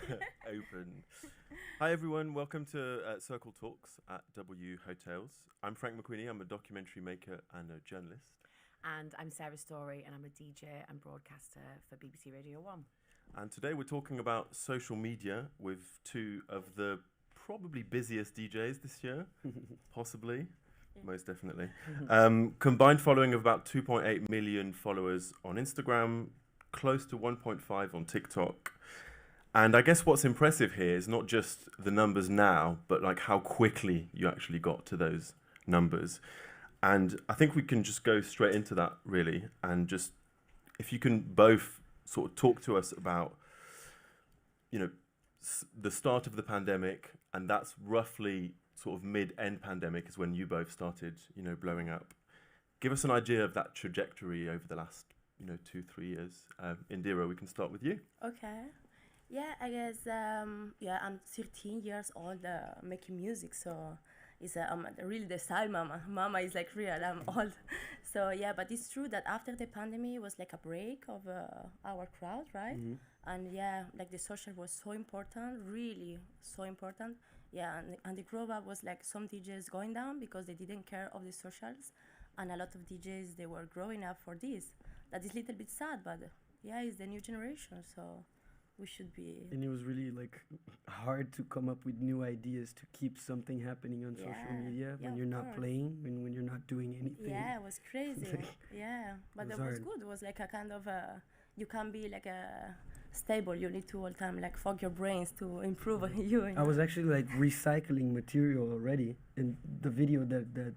Open. Hi everyone, welcome to Circle Talks at W Hotels. I'm Frank McWeeny, I'm a documentary maker and a journalist. And I'm Sarah Story, and I'm a DJ and broadcaster for BBC Radio 1. And today we're talking about social media with two of the probably busiest DJs this year, possibly, most definitely. Combined following of about 2.8 million followers on Instagram, close to 1.5 on TikTok. And I guess what's impressive here is not just the numbers now, but like how quickly you actually got to those numbers. And I think we can just go straight into that, really. And just, if you can both sort of talk to us about, you know, the start of the pandemic, and that's roughly sort of mid-end pandemic is when you both started, you know, blowing up. Give us an idea of that trajectory over the last, 2-3 years. Indira, we can start with you. Okay. Yeah, I guess, I'm 13 years old making music, so it's really the style mama. Mama is like real, I'm old. So yeah, but it's true that after the pandemic, it was like a break of our crowd, right? Mm-hmm. And yeah, like the social was so important, really so important. Yeah, and the grow up was like some DJs going down because they didn't care of the socials. And a lot of DJs, they were growing up for this. That is a little bit sad, but yeah, it's the new generation, so we should be. And it was really like hard to come up with new ideas to keep something happening on social media when you're not playing, when you're not doing anything. Yeah, it was crazy. Yeah, but that was good. It was like a kind of you can't be like a stable. You need to all the time like fog your brains to improve you. I was actually like recycling material already, and the video that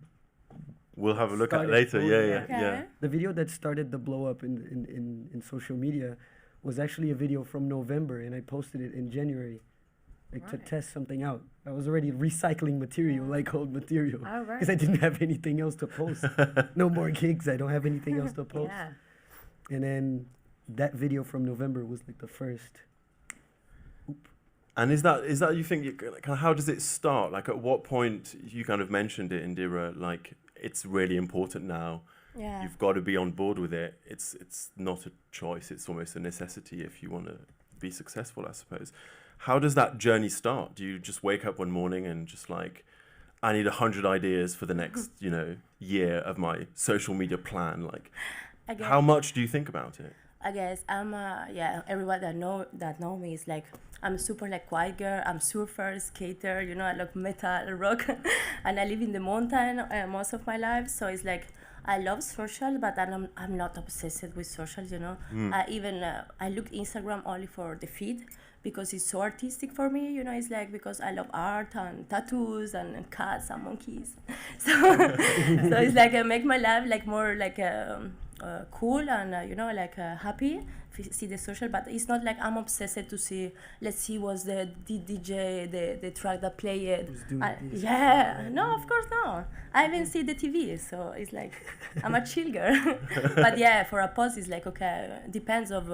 we'll have a look at later. Yeah. The video that started the blow up in social media was actually a video from November, and I posted it in January, to test something out. I was already recycling material, like old material, because I didn't have anything else to post. No more gigs. I don't have anything else to post. Yeah. And then that video from November was like the first. And is that you think? Kind of how does it start? Like at what point you kind of mentioned it, Indira? Like it's really important now. Yeah. You've got to be on board with it. It's not a choice. It's almost a necessity if you want to be successful, I suppose. How does that journey start? Do you just wake up one morning and just like, I need 100 ideas for the next, year of my social media plan? Like, how much do you think about it? I guess I'm everyone that know me is like I'm super like quiet girl. I'm surfer, skater, I love metal, rock, and I live in the mountain most of my life. So it's like I love social, but I'm not obsessed with social. I look Instagram only for the feed because it's so artistic for me. It's like because I love art and tattoos and cats and monkeys. So it's like I make my life like more like. Cool and happy see the social, but it's not like I'm obsessed to see. Let's see what's the DJ the track that played. No, of course no. I haven't seen the TV, so it's like I'm a chill girl. But yeah, for a post it's like okay, depends of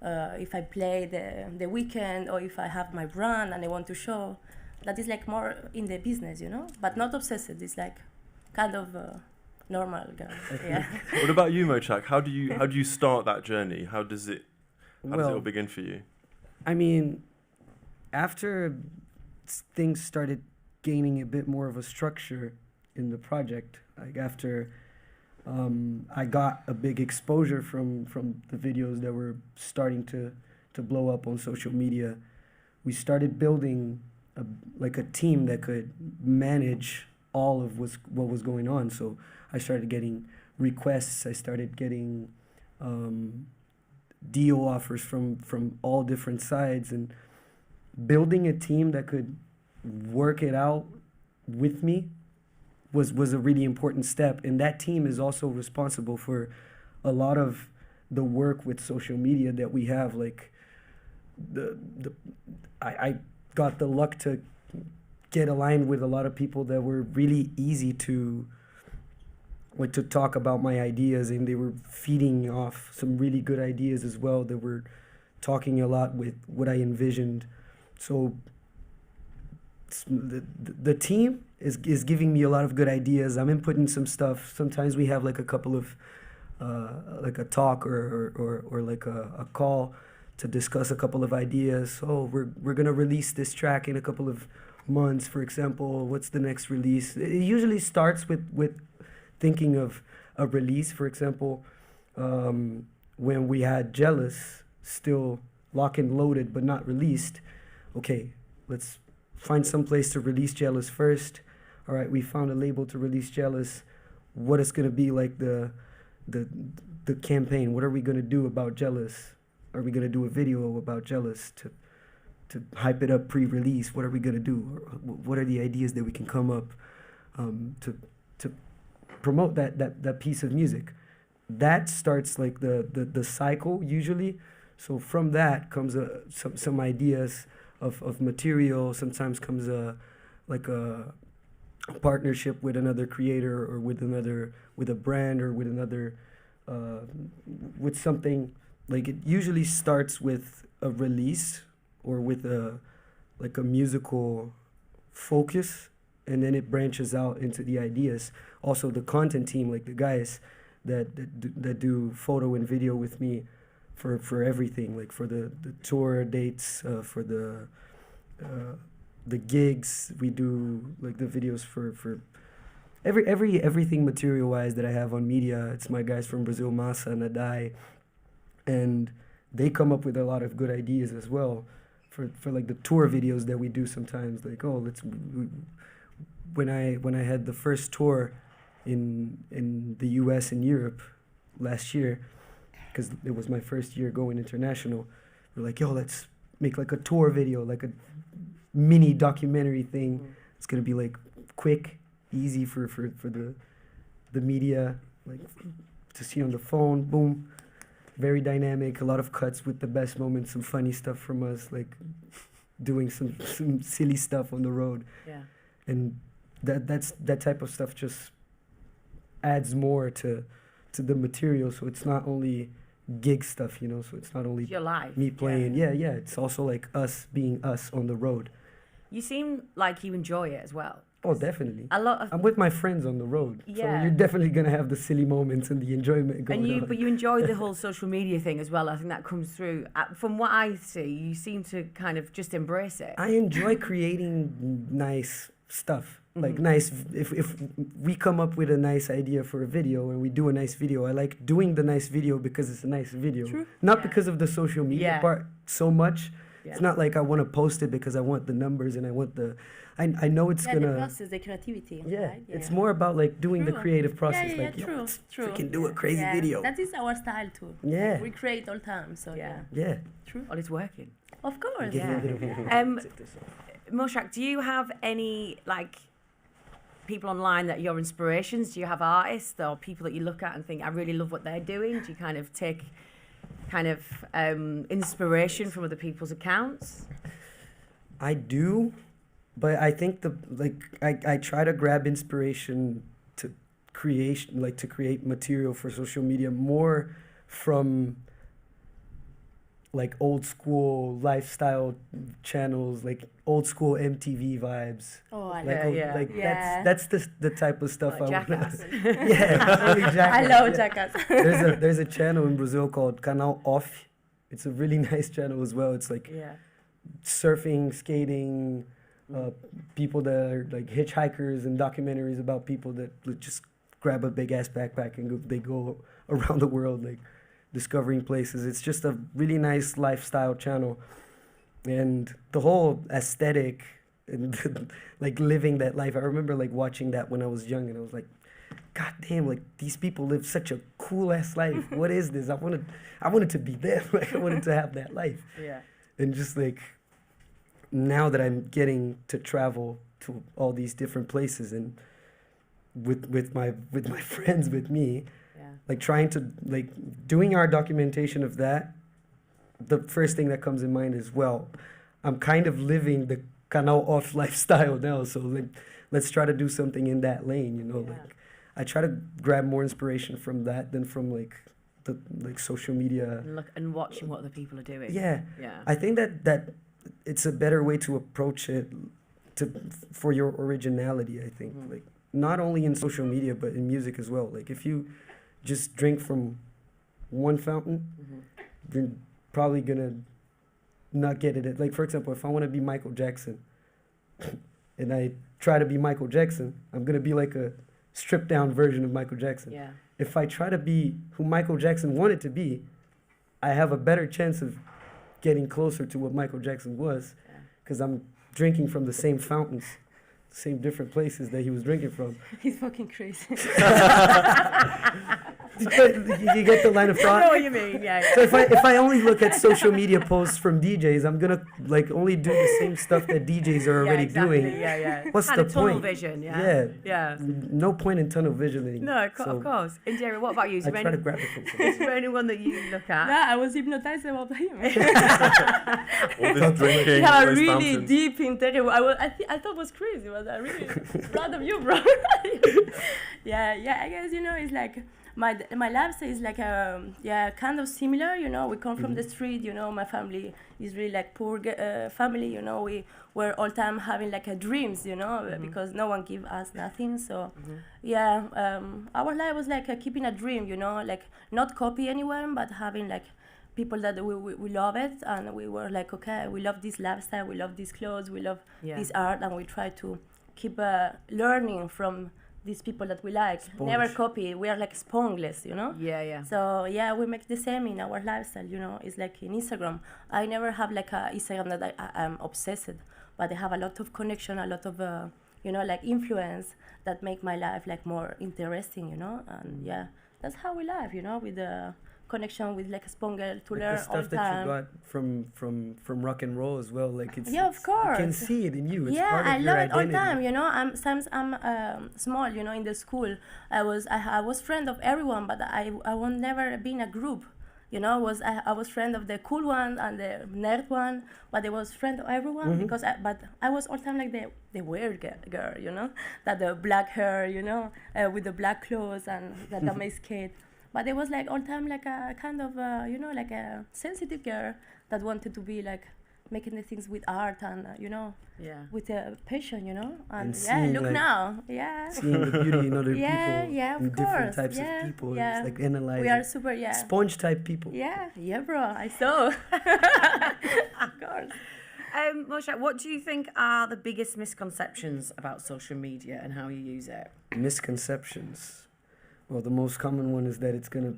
if I play the weekend or if I have my brand and I want to show. That is like more in the business, but not obsessed. It's like kind of. Normal girl. Yeah. What about you, Mochakk? How do you start that journey? How does it all begin for you? I mean, after things started gaining a bit more of a structure in the project, like after I got a big exposure from the videos that were starting to blow up on social media, we started building a team that could manage all of what was going on. So I started getting requests. I started getting deal offers from all different sides, and building a team that could work it out with me was a really important step. And that team is also responsible for a lot of the work with social media that we have. Like I got the luck to get aligned with a lot of people that were really easy to talk about my ideas, and they were feeding off some really good ideas as well. They were talking a lot with what I envisioned. So the team is giving me a lot of good ideas. I'm inputting some stuff. Sometimes we have like a couple of like a talk or like a call to discuss a couple of ideas. Oh, we're gonna release this track in a couple of months, for example. What's the next release? It usually starts with thinking of a release. For example, when we had Jealous still lock and loaded but not released, okay, let's find some place to release Jealous first. All right, we found a label to release Jealous. What is gonna be like the campaign? What are we gonna do about Jealous? Are we gonna do a video about Jealous to hype it up pre-release? What are we gonna do? What are the ideas that we can come up to promote that piece of music? That starts like the cycle usually. So from that comes some ideas of material. Sometimes comes a partnership with another creator or with a brand or with something. Like it usually starts with a release or with a musical focus, and then it branches out into the ideas. Also, the content team, like the guys that do photo and video with me for everything, like for the tour dates, for the gigs, we do like the videos for everything material wise that I have on media. It's my guys from Brazil, Massa and Adai. And they come up with a lot of good ideas as well for like the tour videos that we do sometimes. Like, oh, when I had the first tour in the US and Europe last year, because it was my first year going international, we're like, yo, let's make like a tour video, like a mini documentary thing. It's gonna be like quick, easy for the media, like to see on the phone, boom. Very dynamic, a lot of cuts with the best moments, some funny stuff from us, like doing some silly stuff on the road. Yeah. And that type of stuff just adds more to the material. So it's not only gig stuff, you know, so it's not only your life. me playing. Yeah, it's also like us being us on the road. You seem like you enjoy it as well. Oh, definitely. I'm with my friends on the road. Yeah. So you're definitely going to have the silly moments and the enjoyment going on. But you enjoy the whole social media thing as well. I think that comes through. From what I see, you seem to kind of just embrace it. I enjoy creating nice stuff. Like nice, if we come up with a nice idea for a video and we do a nice video, I like doing the nice video because it's a nice video. True. Not because of the social media part so much. Yeah. It's not like I want to post it because I want the numbers and I want the... I know it's gonna... the process, the creativity. Yeah, right? It's more about like doing the creative process. True. We can do a crazy video. That is our style too. Yeah. Like, we create all time, so Yeah. True. Well, it's working. Of course. Yeah. Mochakk, do you have any like people online that are your inspirations? Do you have artists or people that you look at and think, I really love what they're doing? Do you kind of take inspiration from other people's accounts? I do, but I think I try to grab inspiration to create material for social media more from like old school lifestyle channels, like old school MTV vibes. Oh, I like that's the type of stuff I want. Jackass. Jackass. I love Jackass. There's a channel in Brazil called Canal Off. It's a really nice channel as well. It's like surfing, skating, people that are like hitchhikers and documentaries about people that just grab a big ass backpack and they go around the world like discovering places. It's just a really nice lifestyle channel, and the whole aesthetic and like living that life. I remember like watching that when I was young, and I was like, God damn, like these people live such a cool ass life. What is this? I wanted to be them. Like I wanted to have that life. Yeah. And just like now that I'm getting to travel to all these different places and with my friends with me, like trying to like doing our documentation of that, the first thing that comes in mind is, well, I'm kind of living the Canal Off lifestyle now, so like let's try to do something in that lane, you know. Like I try to grab more inspiration from that than from like the like social media And look and watching what other people are doing. Yeah. Yeah. I think that it's a better way to approach it for your originality, I think. Like not only in social media but in music as well. Like if you just drink from one fountain, you're probably gonna not get it. Like, for example, if I want to be Michael Jackson and I try to be Michael Jackson, I'm going to be like a stripped down version of Michael Jackson. Yeah. If I try to be who Michael Jackson wanted to be, I have a better chance of getting closer to what Michael Jackson was, because I'm drinking from the same fountains, same different places that he was drinking from. He's fucking crazy. You get the line of I thought? know what you mean, yeah. So if I only look at social media posts from DJs, I'm gonna like only do the same stuff that DJs are already doing. Yeah. What's kind the of tunnel point? vision, yeah. Yeah. Yeah. No point in tunnel visioning. No, So of course. Indira, what about you? Is I there try to any- grab it from is there anyone that you look at? Yeah, I was hypnotized about him. All this drinking, Yeah, all those really fountains. deep interior. I thought it was crazy, but I really proud of you, bro. yeah, I guess it's like my lifestyle is like kind of similar. We come from the street. My family is really like poor family. We were all time having like a dreams. Because no one give us nothing. So our life was like keeping a dream. Like not copy anyone, but having like people that we love it, and we were like, okay, we love this lifestyle, we love these clothes, we love this art, and we try to keep learning from these people that we like. Sponge. Never copy. We are like spongeless, Yeah. So we make the same in our lifestyle. It's like in Instagram. I never have like a Instagram that I'm obsessed, but I have a lot of connection, a lot of like influence that make my life like more interesting. And that's how we live. With the connection with like a spongle to Like learn the all stuff the that time. you got from rock and roll as well. Like it's Yeah, of course. You can see it in you. It's Yeah, part of I your love it all identity. the time. Sometimes I'm small. In the school, I was friend of everyone, but I won't never be in a group. I was friend of the cool one and the nerd one, but I was friend of everyone because I was all time like the weird girl, that the black hair, with the black clothes and the makes skate. But it was like all time like a kind of like a sensitive girl that wanted to be like making the things with art and with a passion, and seeing, look like, now, Seeing the beauty in other Yeah, people, yeah, of in different course, types yeah, of people. yeah. It's like analyzing. we are super Sponge type people. yeah, bro, I saw. Of course. Mochakk, what do you think are the biggest misconceptions about social media and how you use it? Misconceptions. Well, the most common one is that it's gonna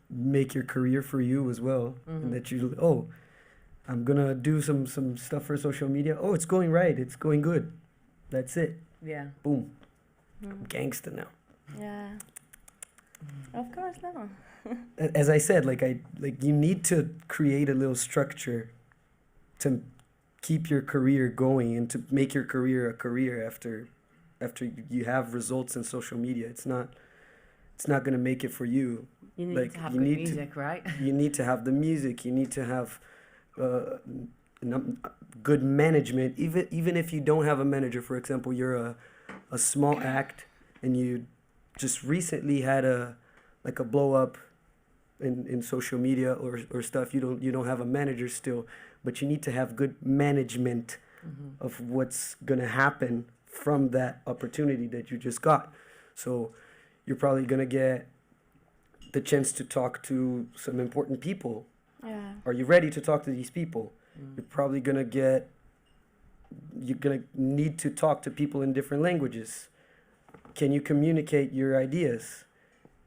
make your career for you as well, and that I'm gonna do some stuff for social media. Oh, it's going right. It's going good. That's it. Yeah. Boom. I'm gangster now. Yeah. Of course, no. As I said, you need to create a little structure to keep your career going and to make your career a career after you have results in social media. It's not gonna make it for you. You need Like, to have you good need to- music, right? You need to have the music. You need to have good management. Even if you don't have a manager, for example, you're a small act and you just recently had a blow up in social media or stuff. You don't have a manager still, but you need to have good management of what's gonna happen from that opportunity that you just got. So you're probably gonna get the chance to talk to some important people. Yeah. Are you ready to talk to these people? You're probably gonna need to talk to people in different languages. Can you communicate your ideas?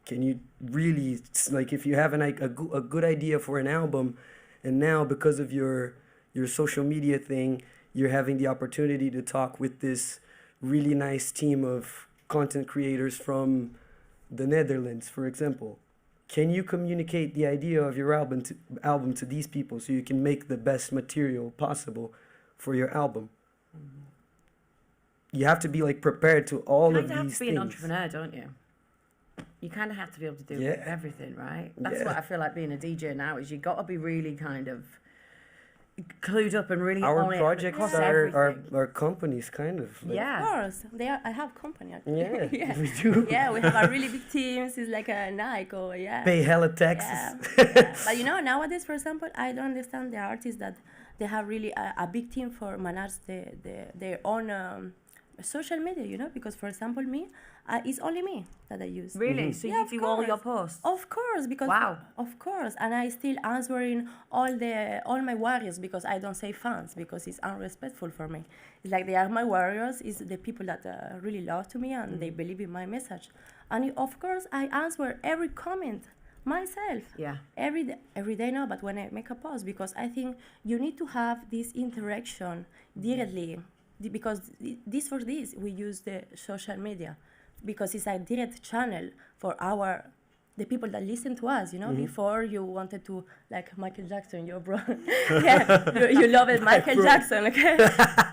Can you really, like, if you have a good idea for an album, and now because of your social media thing, you're having the opportunity to talk with this really nice team of content creators from the Netherlands, for example. Can you communicate the idea of your album to these people so you can make the best material possible for your album? You have to be like prepared to all You of kind of have these to be things. an entrepreneur, don't you? You kind of have to be able to do Yeah. everything, right? That's Yeah. what I feel like being a DJ now is you got to be really kind of clued up and really Our on it projects across are everything. companies, kind of. Like, Of Yeah. course, I have company. Actually. Yeah, yeah. we do. Yeah, we have a really big teams. It's like a Nike or Pay hella taxes. Yeah. But nowadays, for example, I don't understand the artists that they have really a big team for manage their own social media, you know, because for example, me, it's only me that I use. Really? So Yeah, you of do all your course. posts? Of course, because Wow. of course, and I still answering all my warriors because I don't say fans because it's unrespectful for me. It's like they are my warriors. Is the people that really love to me and they believe in my message, and of course I answer every comment myself. Yeah. Every day now, but when I make a post, because I think you need to have this interaction directly, because this we use the social media because it's a direct channel for the people that listen to us, you know. Before you wanted to, like Michael Jackson, your bro, yeah, you love it, Michael Jackson, okay.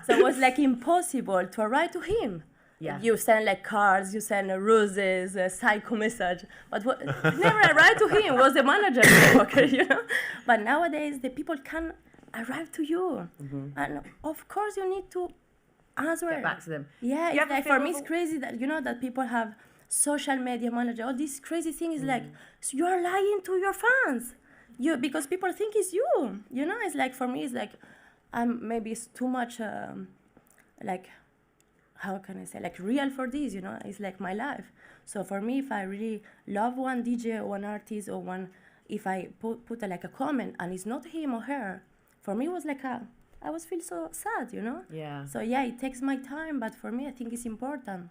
So it was like impossible to write to him. Yeah. You send like cards, you send roses, a psycho message, but never write to him. Was the manager, okay, you know. But nowadays the people can arrive to you, and of course you need to answer. Get back to them. Yeah, You it's ever like feel for me it's crazy that you know that people have social media manager. All this crazy thing is like, so you are lying to your fans. Because people think it's you. You know, it's like for me it's like maybe it's too much like, how can I say, like real for this, you know. It's like my life. So for me, if I really love one DJ or one artist or if I put like a comment and it's not him or her, for me it was like I was feel so sad, you know. Yeah. So yeah, it takes my time, but for me I think it's important.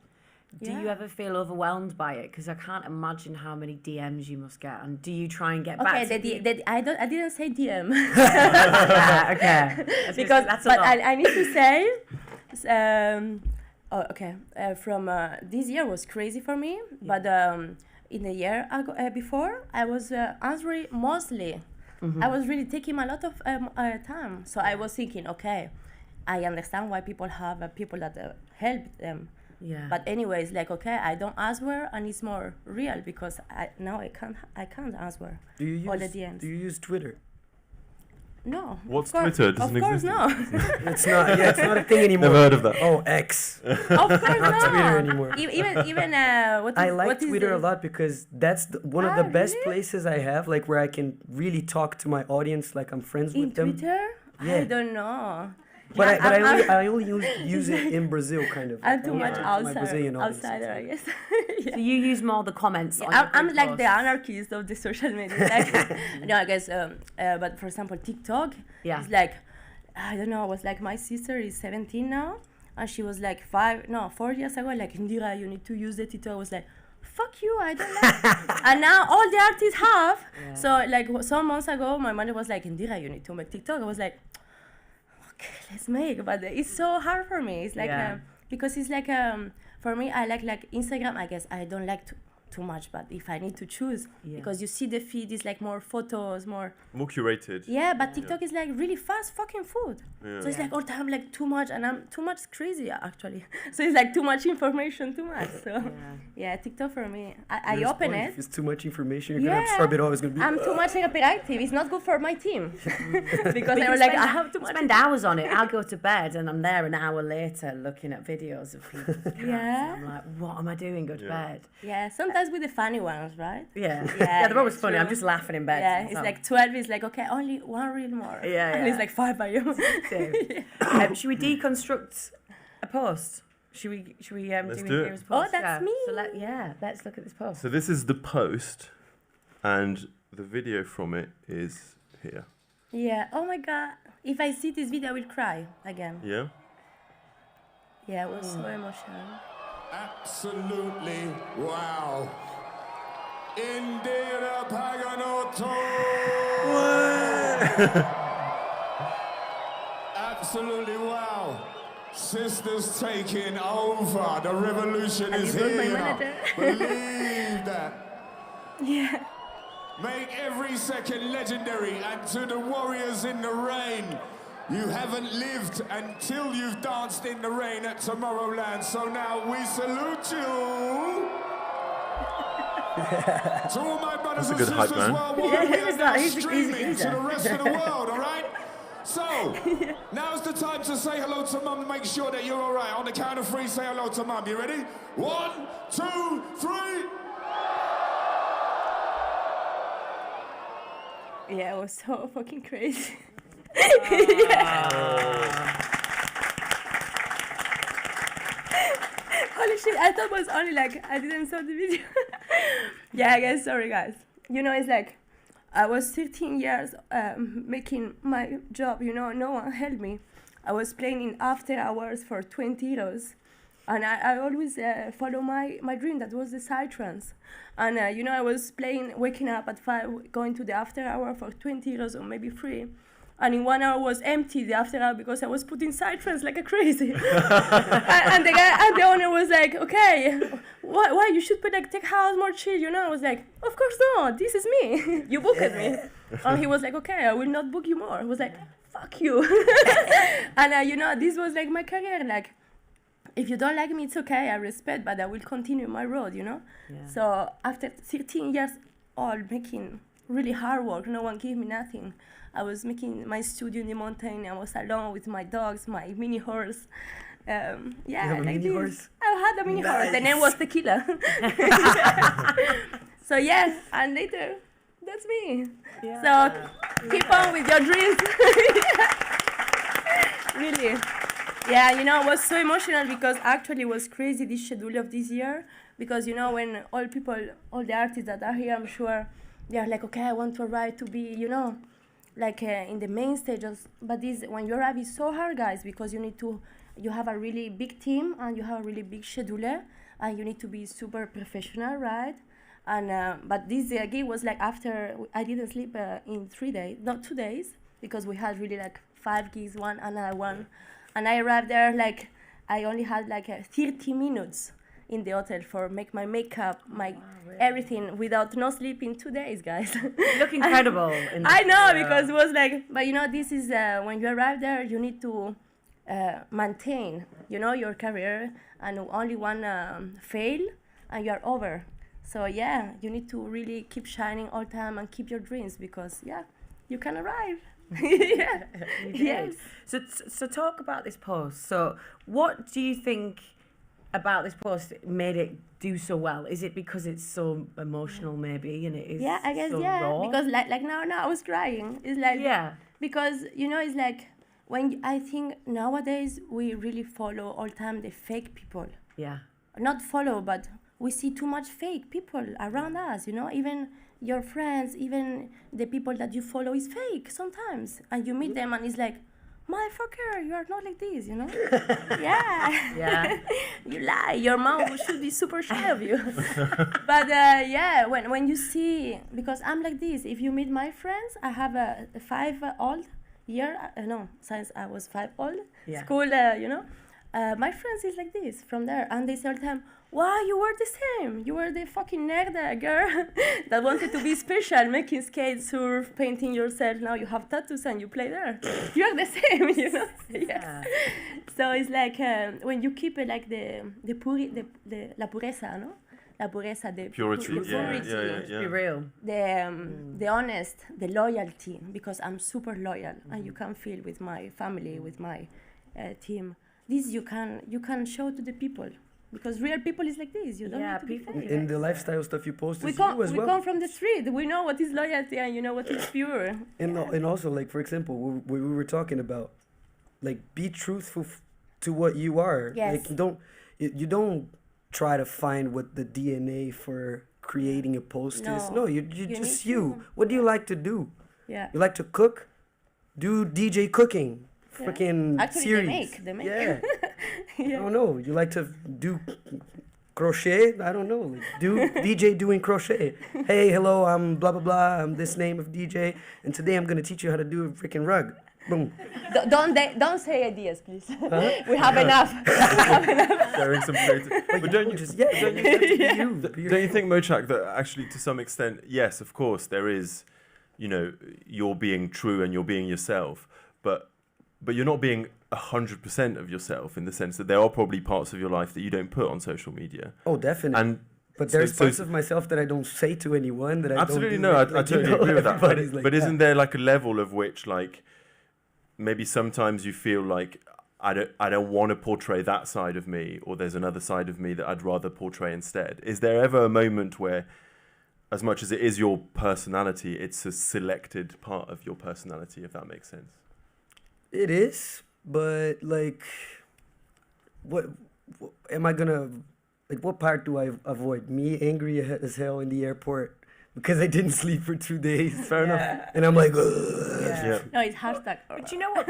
Do you ever feel overwhelmed by it? Because I can't imagine how many DMs you must get. And do you try and get back to people? I didn't say DM. Yeah, okay. Because that's a but lot. I need to say from this year was crazy for me, but in the year before I was answering mostly. I was really taking a lot of time, so I was thinking, okay, I understand why people have people that help them. Yeah. But anyways, like, okay, I don't answer, and it's more real because now I can't answer all the DMs. Do you use Twitter? No. What's of course, Twitter? Doesn't of course, exist. no. It's not. Yeah, it's not a thing anymore. Never heard of that. Oh, X. Of course, Not no. Twitter anymore. Even I like what is Twitter a it? lot because that's one of the best really? places I have, like where I can really talk to my audience, like I'm friends In with them. Twitter? Yeah. I don't know. But Yeah, I only use it in Brazil, kind of. I'm Like, too I much talk to my Brazilian audience. outsider, I guess. So you use more the comments on I'm your like the posts. anarchist of the social media. Like, no, I guess. But for example, TikTok Yeah. is like, I don't know. Was like my sister is 17 now, and she was like 4 years ago. Like, Indira, you need to use the TikTok. I was like, fuck you, I don't like. And now all the artists have. Yeah. So like some months ago, my mother was like, Indira, you need to make TikTok. I was like, okay, let's make. But it's so hard for me. It's like Yeah. because it's like for me, I like Instagram. I guess I don't like too much, but if I need to choose, Yeah. because you see the feed is like more photos, more. More curated. Yeah, but TikTok is like really fast fucking food. Yeah. So it's like all the time like too much, and I'm too much crazy actually. So it's like too much information, too much. So yeah, TikTok for me, I There's open point. it. If it's too much information, you're gonna Yeah. absorb it all. It's gonna be. I'm too much hyperactive. It's not good for my team because You I was can like I spend- have too much. spend hours on it. I'll go to bed and I'm there an hour later looking at videos of people's cats. Yeah. I'm like, what am I doing? Go to Yeah. bed. Yeah, sometimes with the funny ones, right? Yeah. Yeah, They're always it's funny. I'm true. just laughing in bed. Yeah, to it's myself. like 12 is like, okay, only one reel more. Yeah, And yeah. it's like 5 by you. Same. Should we deconstruct a post? Should we Let's do do it. Indira's post? Oh, that's me. So let's look at this post. So this is the post, and the video from it is here. Yeah, oh my god. If I see this video, I will cry again. Yeah? Yeah, it was so emotional. Absolutely wow. Indira Paganotto. Absolutely wow. Sisters taking over. The revolution And is this was my here. manager. Believe that. Yeah. Make every second legendary, and to the warriors in the rain, you haven't lived until you've danced in the rain at Tomorrowland, so now we salute you. To all my brothers and That's a good hype sisters man. worldwide, we who are was now that? Who's the streaming to geezer? the rest of the world, all right? So, now's the time to say hello to Mum and make sure that you're all right. On the count of 3, say hello to Mum. You ready? 1, 2, 3. Yeah, it was so fucking crazy. I thought it was only like I didn't saw the video. Yeah, I guess. Sorry, guys. You know, it's like I was 13 years making my job. You know, no one helped me. I was playing in after hours for 20 euros. And I always follow my dream. That was the psytrance. And, you know, I was playing, waking up at 5, going to the after hour for 20 euros or maybe 3. And in 1 hour was empty, the after hour, because I was putting psytrance like a crazy. and the owner was like, okay, why you should put like tech house, more chill, you know? I was like, of course not, this is me. You booked me. And he was like, okay, I will not book you more. I was like, fuck you. And, you know, this was like my career, like, if you don't like me, it's okay, I respect, but I will continue my road, you know? Yeah. So after 13 years old, making really hard work, no one gave me nothing. I was making my studio in the mountain, I was alone with my dogs, my mini horse. Yeah, You have a like mini this. horse? I had a mini horse, the name was Tequila. So yeah, and later, that's me. Yeah. So keep on with your dreams. Really. Yeah, you know, I was so emotional because actually it was crazy, this schedule of this year. Because, you know, when all the artists that are here, I'm sure, they are like, okay, I want to arrive to be, you know, like in the main stages. But this, when you arrive, is so hard, guys, because you have a really big team and you have a really big scheduler and you need to be super professional, right? And but this gig was like after, I didn't sleep in 3 days, not 2 days, because we had really like 5 gigs, one another one. And I arrived there, like, I only had like 30 minutes in the hotel for make my makeup, my everything, without no sleep in 2 days, guys. You look incredible. I know, because it was like, but you know, this is, when you arrive there, you need to maintain, you know, your career, and only one fail, and you're over. So yeah, you need to really keep shining all the time and keep your dreams, because yeah, you can arrive. Yeah. Yes. So talk about this post. So what do you think about this post made it do so well? Is it because it's so emotional, maybe, and it is Yeah, I guess, so yeah. raw? Because like now I was crying. It's like, Yeah. because, you know, it's like, when I think nowadays we really follow all time the fake people. Yeah. Not follow, but we see too much fake people around us, you know, even your friends, even the people that you follow is fake sometimes. And you meet them and it's like, motherfucker, you are not like this, you know? Yeah. Yeah. You lie. Your mom should be super shy of you. But yeah, when you see, because I'm like this, if you meet my friends, I have a 5-old year, no, since I was 5 old, Yeah. school, you know? My friends is like this from there, and they say all the time, wow, you were the same. You were the fucking nerd girl that wanted to be special, making skate, surf, painting yourself. Now you have tattoos and you play there. You are the same, you know? Yeah. So it's like when you keep like la pureza, no? La pureza, the Purity, the yeah, purity, yeah. Be real. the honest, the loyalty, because I'm super loyal, and you can feel with my family, with my team. This you can show to the people, because real people is like this. You don't Yeah, need to be people- fake. In the lifestyle stuff you post, We is come you as well. from the street. We know what is loyalty, and you know what is pure. And also, like, for example, we were talking about, like, be truthful to what you are. Yes. Like, you don't try to find what the DNA for creating a post is. No, you just need you. to- What do you like to do? Yeah. You like to cook? Do DJ cooking. Yeah. Freaking Actually, series. they make. Yeah. Yeah. I don't know. You like to do crochet? I don't know. Like, do DJ doing crochet. Hey, hello, I'm blah blah blah. I'm this name of DJ, and today I'm gonna teach you how to do a freaking rug. Boom. Don't say ideas, please. We have enough. Sharing some creative. But don't you Just don't you think, Mochakk, that actually to some extent, yes, of course, there is, you know, you're being true and you're being yourself, but you're not being 100% of yourself, in the sense that there are probably parts of your life that you don't put on social media. Oh, definitely. And But so- there's so- parts of myself that I don't say to anyone that I absolutely don't do. no, I totally agree with that. But, everybody's like but that. isn't there like a level of which, like, maybe sometimes you feel like I don't want to portray that side of me, or there's another side of me that I'd rather portray instead? Is there ever a moment where, as much as it is your personality, it's a selected part of your personality, if that makes sense? It is, but like, what am I gonna like, what part do I avoid? Me angry as hell in the airport because I didn't sleep for 2 days. Fair enough. And I'm like, ugh. Yeah. No, it's hashtag. But you know what?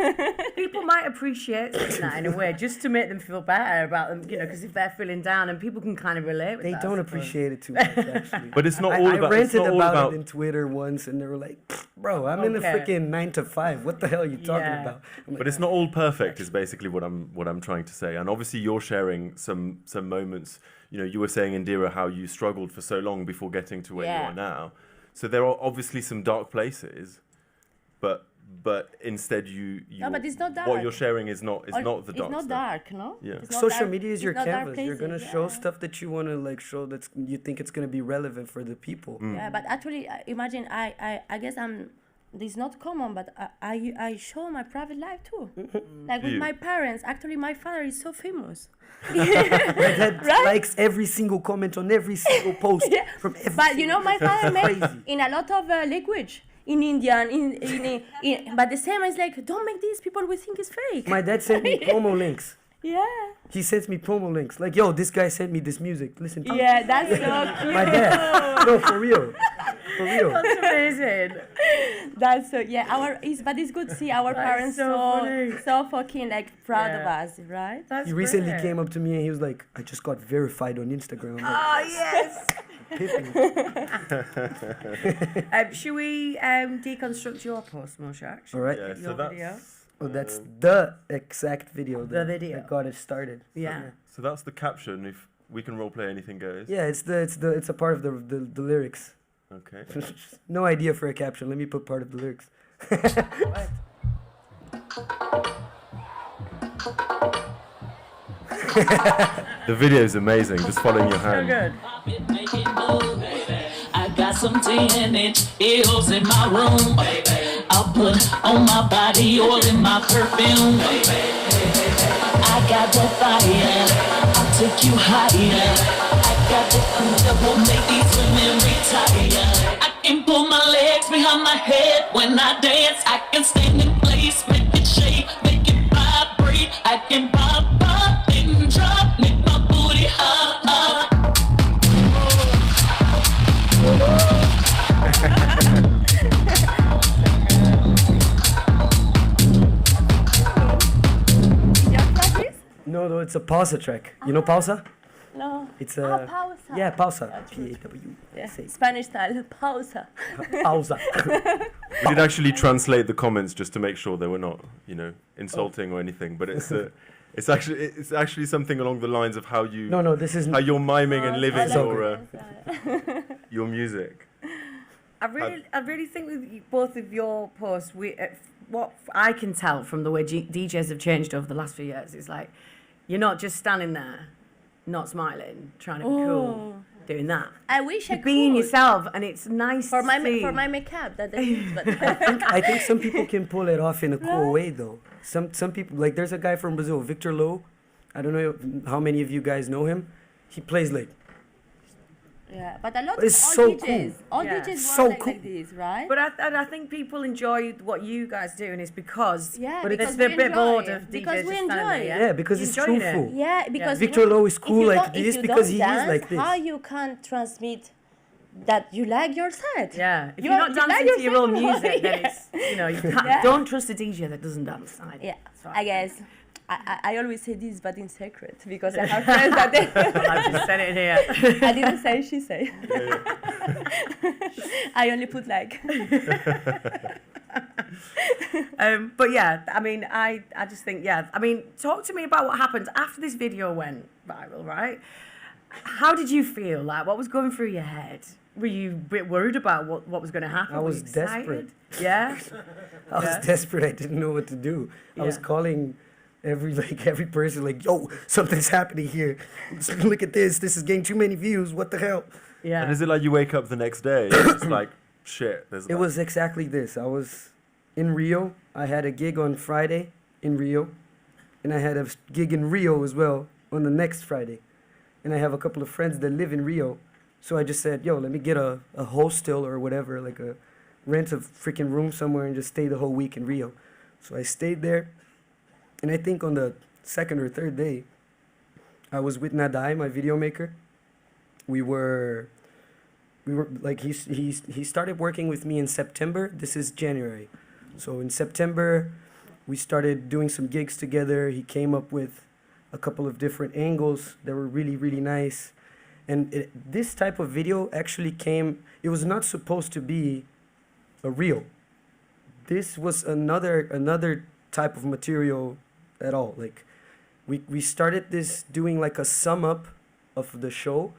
People might appreciate that in a way, just to make them feel better about them, you know, because if they're feeling down, and people can kind of relate with They that. don't I suppose. appreciate it too much, actually. But it's not I all about. It's ranted not all about about. it in Twitter once, and they were like, bro, I'm in a Okay. freaking 9 to 5. What the hell are you talking Yeah. about? I'm like, But it's not all perfect. Is basically what I'm trying to say. And obviously, you're sharing some moments. You know, you were saying, Indira, how you struggled for so long before getting to where you Yeah. are now. So there are obviously some dark places, but instead you No, but it's not what dark. you're sharing is not the dark It's not stuff. dark, no? Yeah. It's not social dark- media is it's your not dark canvas. You're gonna places, show yeah. stuff that you wanna like show that's you think it's gonna be relevant for the people. Yeah, but actually, imagine I guess this is not common, but I show my private life too. Like with You. my parents. Actually, my father is so famous. My dad Right? likes every single comment on every single post Yeah. from every. But you know, my father made Crazy. in a lot of language. In Indian, but the same is like, don't make these people we think is fake. My dad sent me promo links. Yeah. He sends me promo links. Like, yo, this guy sent me this music. Listen to it. Yeah, that's so cute. My dad. No, for real. For real. That's amazing. That's so but it's good to see our That is parents so funny. so fucking like proud of Yeah. us, right? That's He recently great. came up to me and he was like, I just got verified on Instagram. I'm like, Oh, yes. "Pippin." Should we deconstruct your post, Mochakk? All right. Yeah, Your so video? that's Well, that's the exact video The that, video. that got it started. Yeah. so that's the caption. If we can role play, anything goes. Yeah, it's a part of the lyrics. Okay. No idea for a caption. Let me put part of the lyrics. The video is amazing. Just following your So hand. good. I got some 10-inch heels in my room. I'll put on my body oil in my perfume. I got that fire. I'll take you higher. I got the food that will make these women retire. I can pull my legs behind my head when I dance. I can stand in place, make it shake, make it vibrate. I can pop up and drop, make my booty up, up. No, it's a pausa track. You know pausa? No. It's a pausa. yeah, pausa. true. P-A-W-S-A. Spanish style, pausa. Pausa. We did actually translate the comments just to make sure they were not, insulting or anything. But it's actually something along the lines of how you No, this is how you're miming and living like your music. I really think with both of your posts, what I can tell from the way DJs have changed over the last few years is like, you're not just standing there, not smiling, trying to be cool, doing that. I wish I You're could. being yourself, and it's nice For to my see. for my makeup that they use, but I think some people can pull it off in a cool way though. Some people, like there's a guy from Brazil, Victor Lowe. I don't know how many of you guys know him. He plays like yeah, but a lot It's of so all DJs, cool. all Yeah. DJs So work cool. like this, right? But I think people enjoy what you guys do, and it's because yeah, but because they're we a bit enjoy bored it. of DJs because we just standing enjoy there, it. yeah, because You it's enjoyed it. truthful. Yeah, because Victor Lowe is if cool you like don't- if this you because don't he dance, is like this. How you can transmit that you like your set? Yeah, if You you're are- not you like dancing to your own yourself. music, then Yeah. it's you can't, Yeah. don't trust a DJ that doesn't dance. Yeah, That's right. I guess. I always say this, but in secret, because I have friends that they. I just said it here. I didn't say, she say. I only put like. But yeah, I mean, I just think, talk to me about what happened after this video went viral, right? How did you feel? Like, what was going through your head? Were you a bit worried about what was going to happen? I Were was you excited? desperate. Yeah? I was Yeah. desperate. I didn't know what to do. I was Yeah. calling every person like, yo, something's happening here. Look at this. This is getting too many views. What the hell? Yeah. And is it like you wake up the next day and it's like, shit, there's It was exactly this. I was in Rio. I had a gig on Friday in Rio. And I had a gig in Rio as well on the next Friday. And I have a couple of friends that live in Rio. So I just said, yo, let me get a hostel or whatever, like rent a freaking room somewhere and just stay the whole week in Rio. So I stayed there. And I think on the second or third day, I was with Nadai, my video maker. We were like, he started working with me in September. This is January. So in September, we started doing some gigs together. He came up with a couple of different angles that were really, really nice. And this type of video actually came, it was not supposed to be a reel. This was another type of material at all. Like, we started this doing like a sum up of the show.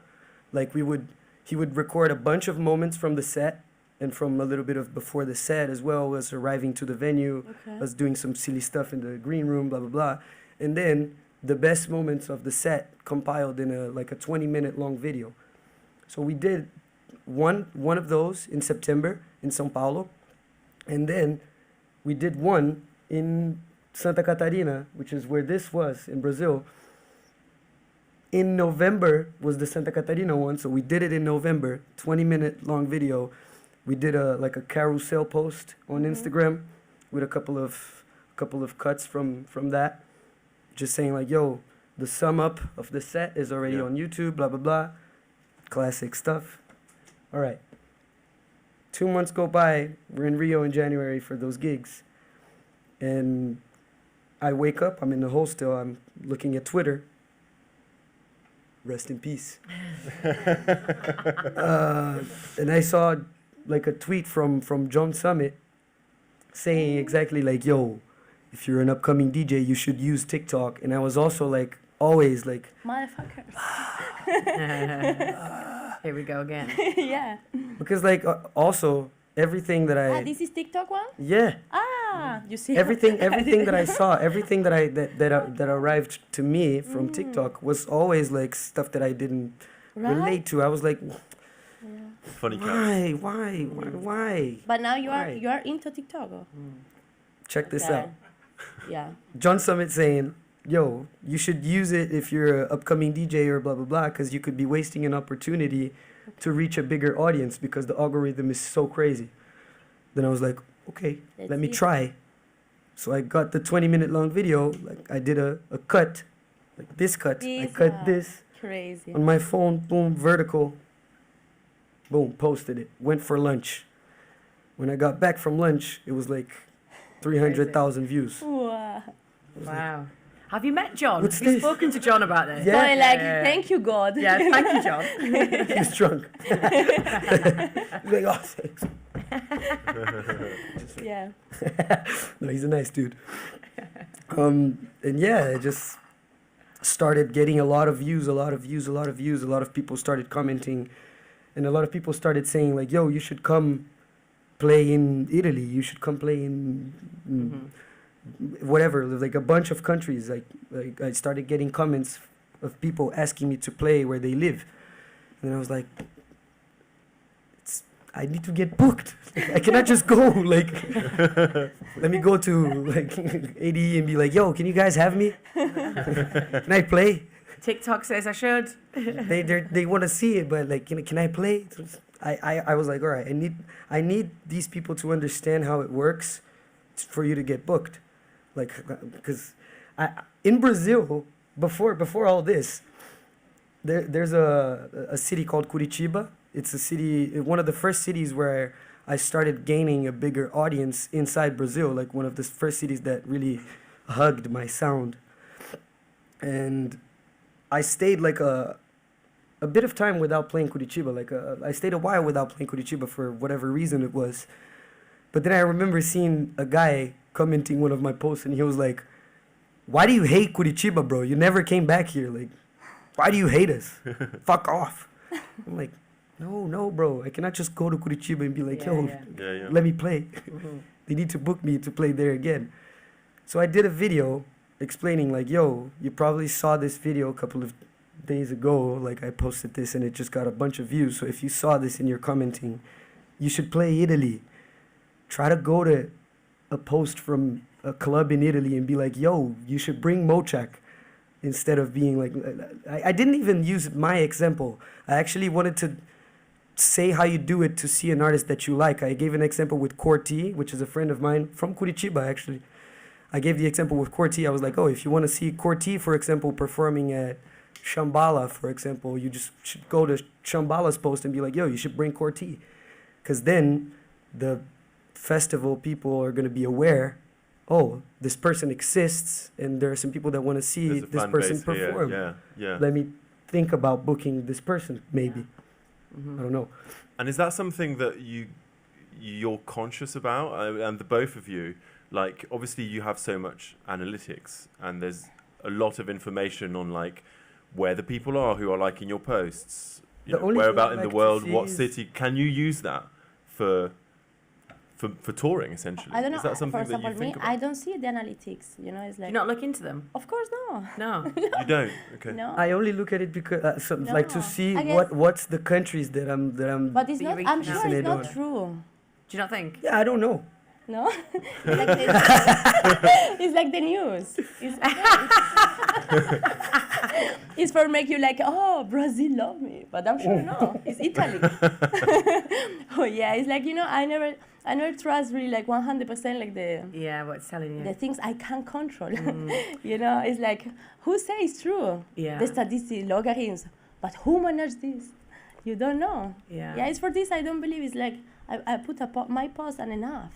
Like he would record a bunch of moments from the set and from a little bit of before the set, as well as arriving to the venue, us doing some silly stuff in the green room, blah, blah, blah. And then the best moments of the set compiled in a 20-minute long video. So we did one of those in September in São Paulo. And then we did one in Santa Catarina, which is where this was, in Brazil. In November was the Santa Catarina one, so we did it in November, 20-minute long video. We did a carousel post on Instagram with a couple of cuts from that, just saying like, yo, the sum up of the set is already on YouTube, blah, blah, blah. Classic stuff. All right. 2 months go by, we're in Rio in January for those gigs. And I wake up, I'm in the hostel, I'm looking at Twitter. Rest in peace. And I saw like a tweet from John Summit saying exactly like, yo, if you're an upcoming DJ, you should use TikTok. And I was also like, always like, motherfuckers. Here we go again. Yeah. Because like also everything that I this is TikTok one? Yeah. You see everything that I saw, everything that arrived to me from TikTok was always like stuff that I didn't relate to. I was like, funny cat. Why? But now you are into TikTok. Check this out. Yeah. John Summit saying, yo, you should use it if you're an upcoming DJ or blah, blah, blah, because you could be wasting an opportunity to reach a bigger audience because the algorithm is so crazy. Then I was like, okay, let me try. So I got the 20-minute long video. Like I did a cut, like this cut. I cut this crazy on my phone, boom, vertical, boom, posted it. Went for lunch. When I got back from lunch, it was like 300,000 views. Wow. Have you met John? What's Have you this? spoken to John about this? Yeah. Thank you, God. Yeah, thank you, John. He's drunk. He's like, oh, thanks. Yeah. No, he's a nice dude. And yeah, I just started getting a lot of views. A lot of people started commenting, and a lot of people started saying like, yo, you should come play in Italy. You should come play in whatever, like a bunch of countries. Like I started getting comments of people asking me to play where they live. And I was like, I need to get booked. I cannot just go like, let me go to like ADE and be like, yo, can you guys have me? Can I play? TikTok says I should. They want to see it, but like, can I play? I was like, all right, I need these people to understand how it works for you to get booked. Like, because in Brazil, before all this, there's a city called Curitiba. It's a city, one of the first cities where I started gaining a bigger audience inside Brazil, like one of the first cities that really hugged my sound. And I stayed like a bit of time without playing Curitiba. Like I stayed a while without playing Curitiba for whatever reason it was. But then I remember seeing a guy commenting one of my posts, and he was like, why do you hate Curitiba, bro? You never came back here. Like, why do you hate us? Fuck off. I'm like, no, bro. I cannot just go to Curitiba and be like, let me play. They need to book me to play there again. So I did a video explaining like, yo, you probably saw this video a couple of days ago. Like I posted this and it just got a bunch of views. So if you saw this and you're commenting, you should play Italy. Try to go to a post from a club in Italy and be like, yo, you should bring Mochakk. Instead of being like, I didn't even use my example. I actually wanted to say how you do it to see an artist that you like. I gave an example with Corti, which is a friend of mine from Curitiba, actually. I gave the example with Corti. I was like, oh, if you want to see Corti, for example, performing at Shambhala, for example, you just should go to Shambhala's post and be like, yo, you should bring Corti. Because then the festival people are going to be aware, oh, this person exists, and there are some people that want to see There's a this fan person base here, perform. Yeah. Let me think about booking this person, maybe. I don't know. And is that something that you're conscious about, and the both of you? Like, obviously, you have so much analytics, and there's a lot of information on like where the people are who are liking your posts, where about in the world, what city. Can you use that for touring, essentially? I don't know. Is that something for that example, you think about? I don't see the analytics. You know, it's Do like. you not look into them? Of course, no. No. You don't? Okay. No. I only look at it because, like, to No. see I guess- what's the countries that I'm. But it's But not. you I'm reach sure out. it's not Listening true. Do you not think? Yeah, I don't know. No. It's like it's like the news. It's for make you like, oh, Brazil love me, but I'm sure no, it's Italy. Oh yeah, it's like, I never trust really like 100% like Yeah, what it's telling you. the things I can't control. It's like, who says it's true? Yeah. The statistics, logarithms, but who managed this? You don't know. Yeah. It's for this I don't believe. It's like I put my post and enough.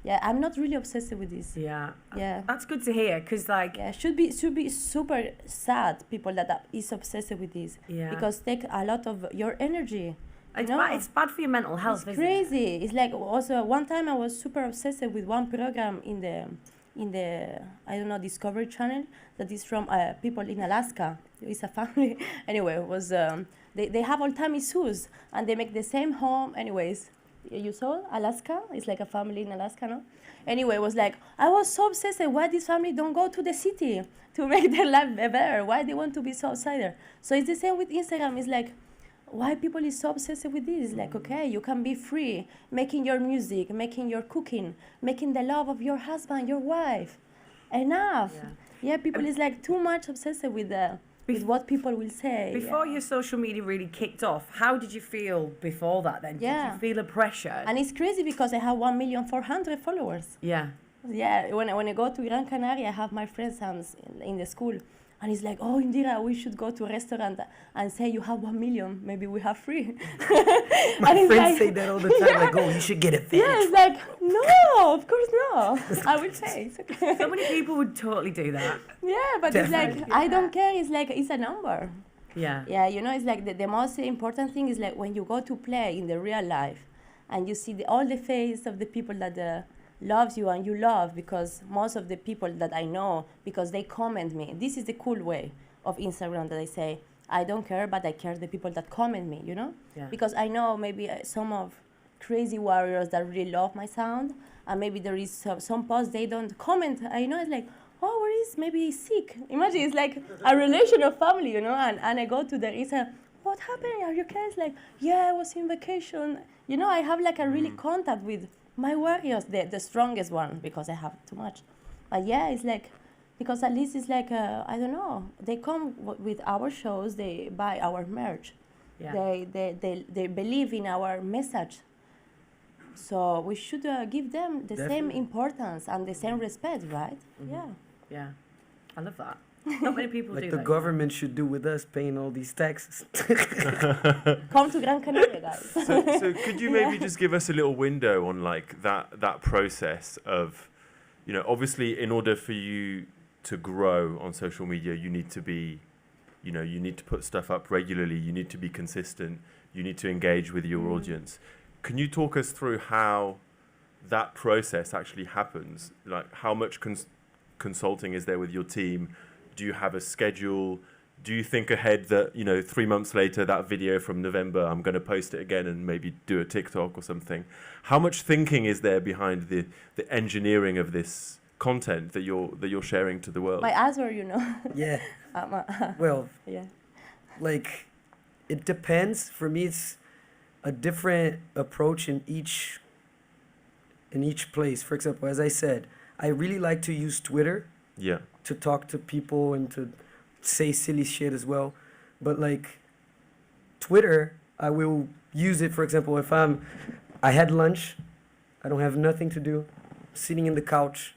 Yeah, I'm not really obsessed with this. Yeah. Yeah. That's good to hear, because like, Yeah, should be super sad people that is obsessed with this. Yeah. Because take a lot of your energy. it's bad for your mental health, It's isn't it? crazy. It's like also one time I was super obsessed with one program in the I don't know, Discovery Channel that is from people in Alaska. It's a family. Anyway, it was they have all time issues and they make the same home. Anyways, you saw Alaska? It's like a family in Alaska, no? Anyway, it was like, I was so obsessed. Why this family don't go to the city to make their life better? Why they want to be so outsider? So it's the same with Instagram. It's like, why people is so obsessed with this? It's like, okay, you can be free, making your music, making your cooking, making the love of your husband, your wife. Enough. Yeah, people is like too much obsessed with what people will say. Before your social media really kicked off, how did you feel before that then? Yeah. Did you feel a pressure? And it's crazy because I have 1,400,000 followers. Yeah. Yeah, when I go to Gran Canaria, I have my friends in the school. And he's like, oh, Indira, we should go to a restaurant and say you have 1 million. Maybe we have free. My friends say that all the time, like, oh, you should get a Yeah, fetish. it's like, no, of course no. I will say it's okay. So many people would totally do that. Yeah, but Definitely. it's like, I don't care. It's like, it's a number. Yeah. Yeah, it's like the most important thing is like when you go to play in the real life and you see all the face of the people that loves you and you love, because most of the people that I know, because they comment me. This is the cool way of Instagram that I say, I don't care, but I care the people that comment me, Yeah. Because I know maybe some of crazy warriors that really love my sound, and maybe there is some posts they don't comment. I know it's like, oh, where is, maybe he's sick. Imagine it's like a relation of family, and I go to the Insta, what happened? Are you okay? It's like, yeah, I was in vacation. I have like a really contact with my warriors, the strongest one, because I have too much. But yeah, it's like, because at least it's like, I don't know, they come with our shows, they buy our merch. Yeah. They believe in our message. So we should give them the same Definitely. importance and the same respect, right? Yeah. Yeah. I love that. Not many people Like do the that. government should do with us, paying all these taxes. Come to Gran Canaria, guys. So could you maybe just give us a little window on like that process of, obviously in order for you to grow on social media, you need to be, you need to put stuff up regularly, you need to be consistent, you need to engage with your audience. Can you talk us through how that process actually happens? Like how much consulting is there with your team? Do you have a schedule? Do you think ahead that, 3 months later, that video from November, I'm going to post it again and maybe do a TikTok or something? How much thinking is there behind the engineering of this content that you're sharing to the world? My answer, Yeah. Well, yeah. like, it depends. For me, it's a different approach in each place. For example, as I said, I really like to use Twitter Yeah. to talk to people and to say silly shit as well. But like Twitter, I will use it, for example, if I had lunch, I don't have nothing to do, sitting in the couch.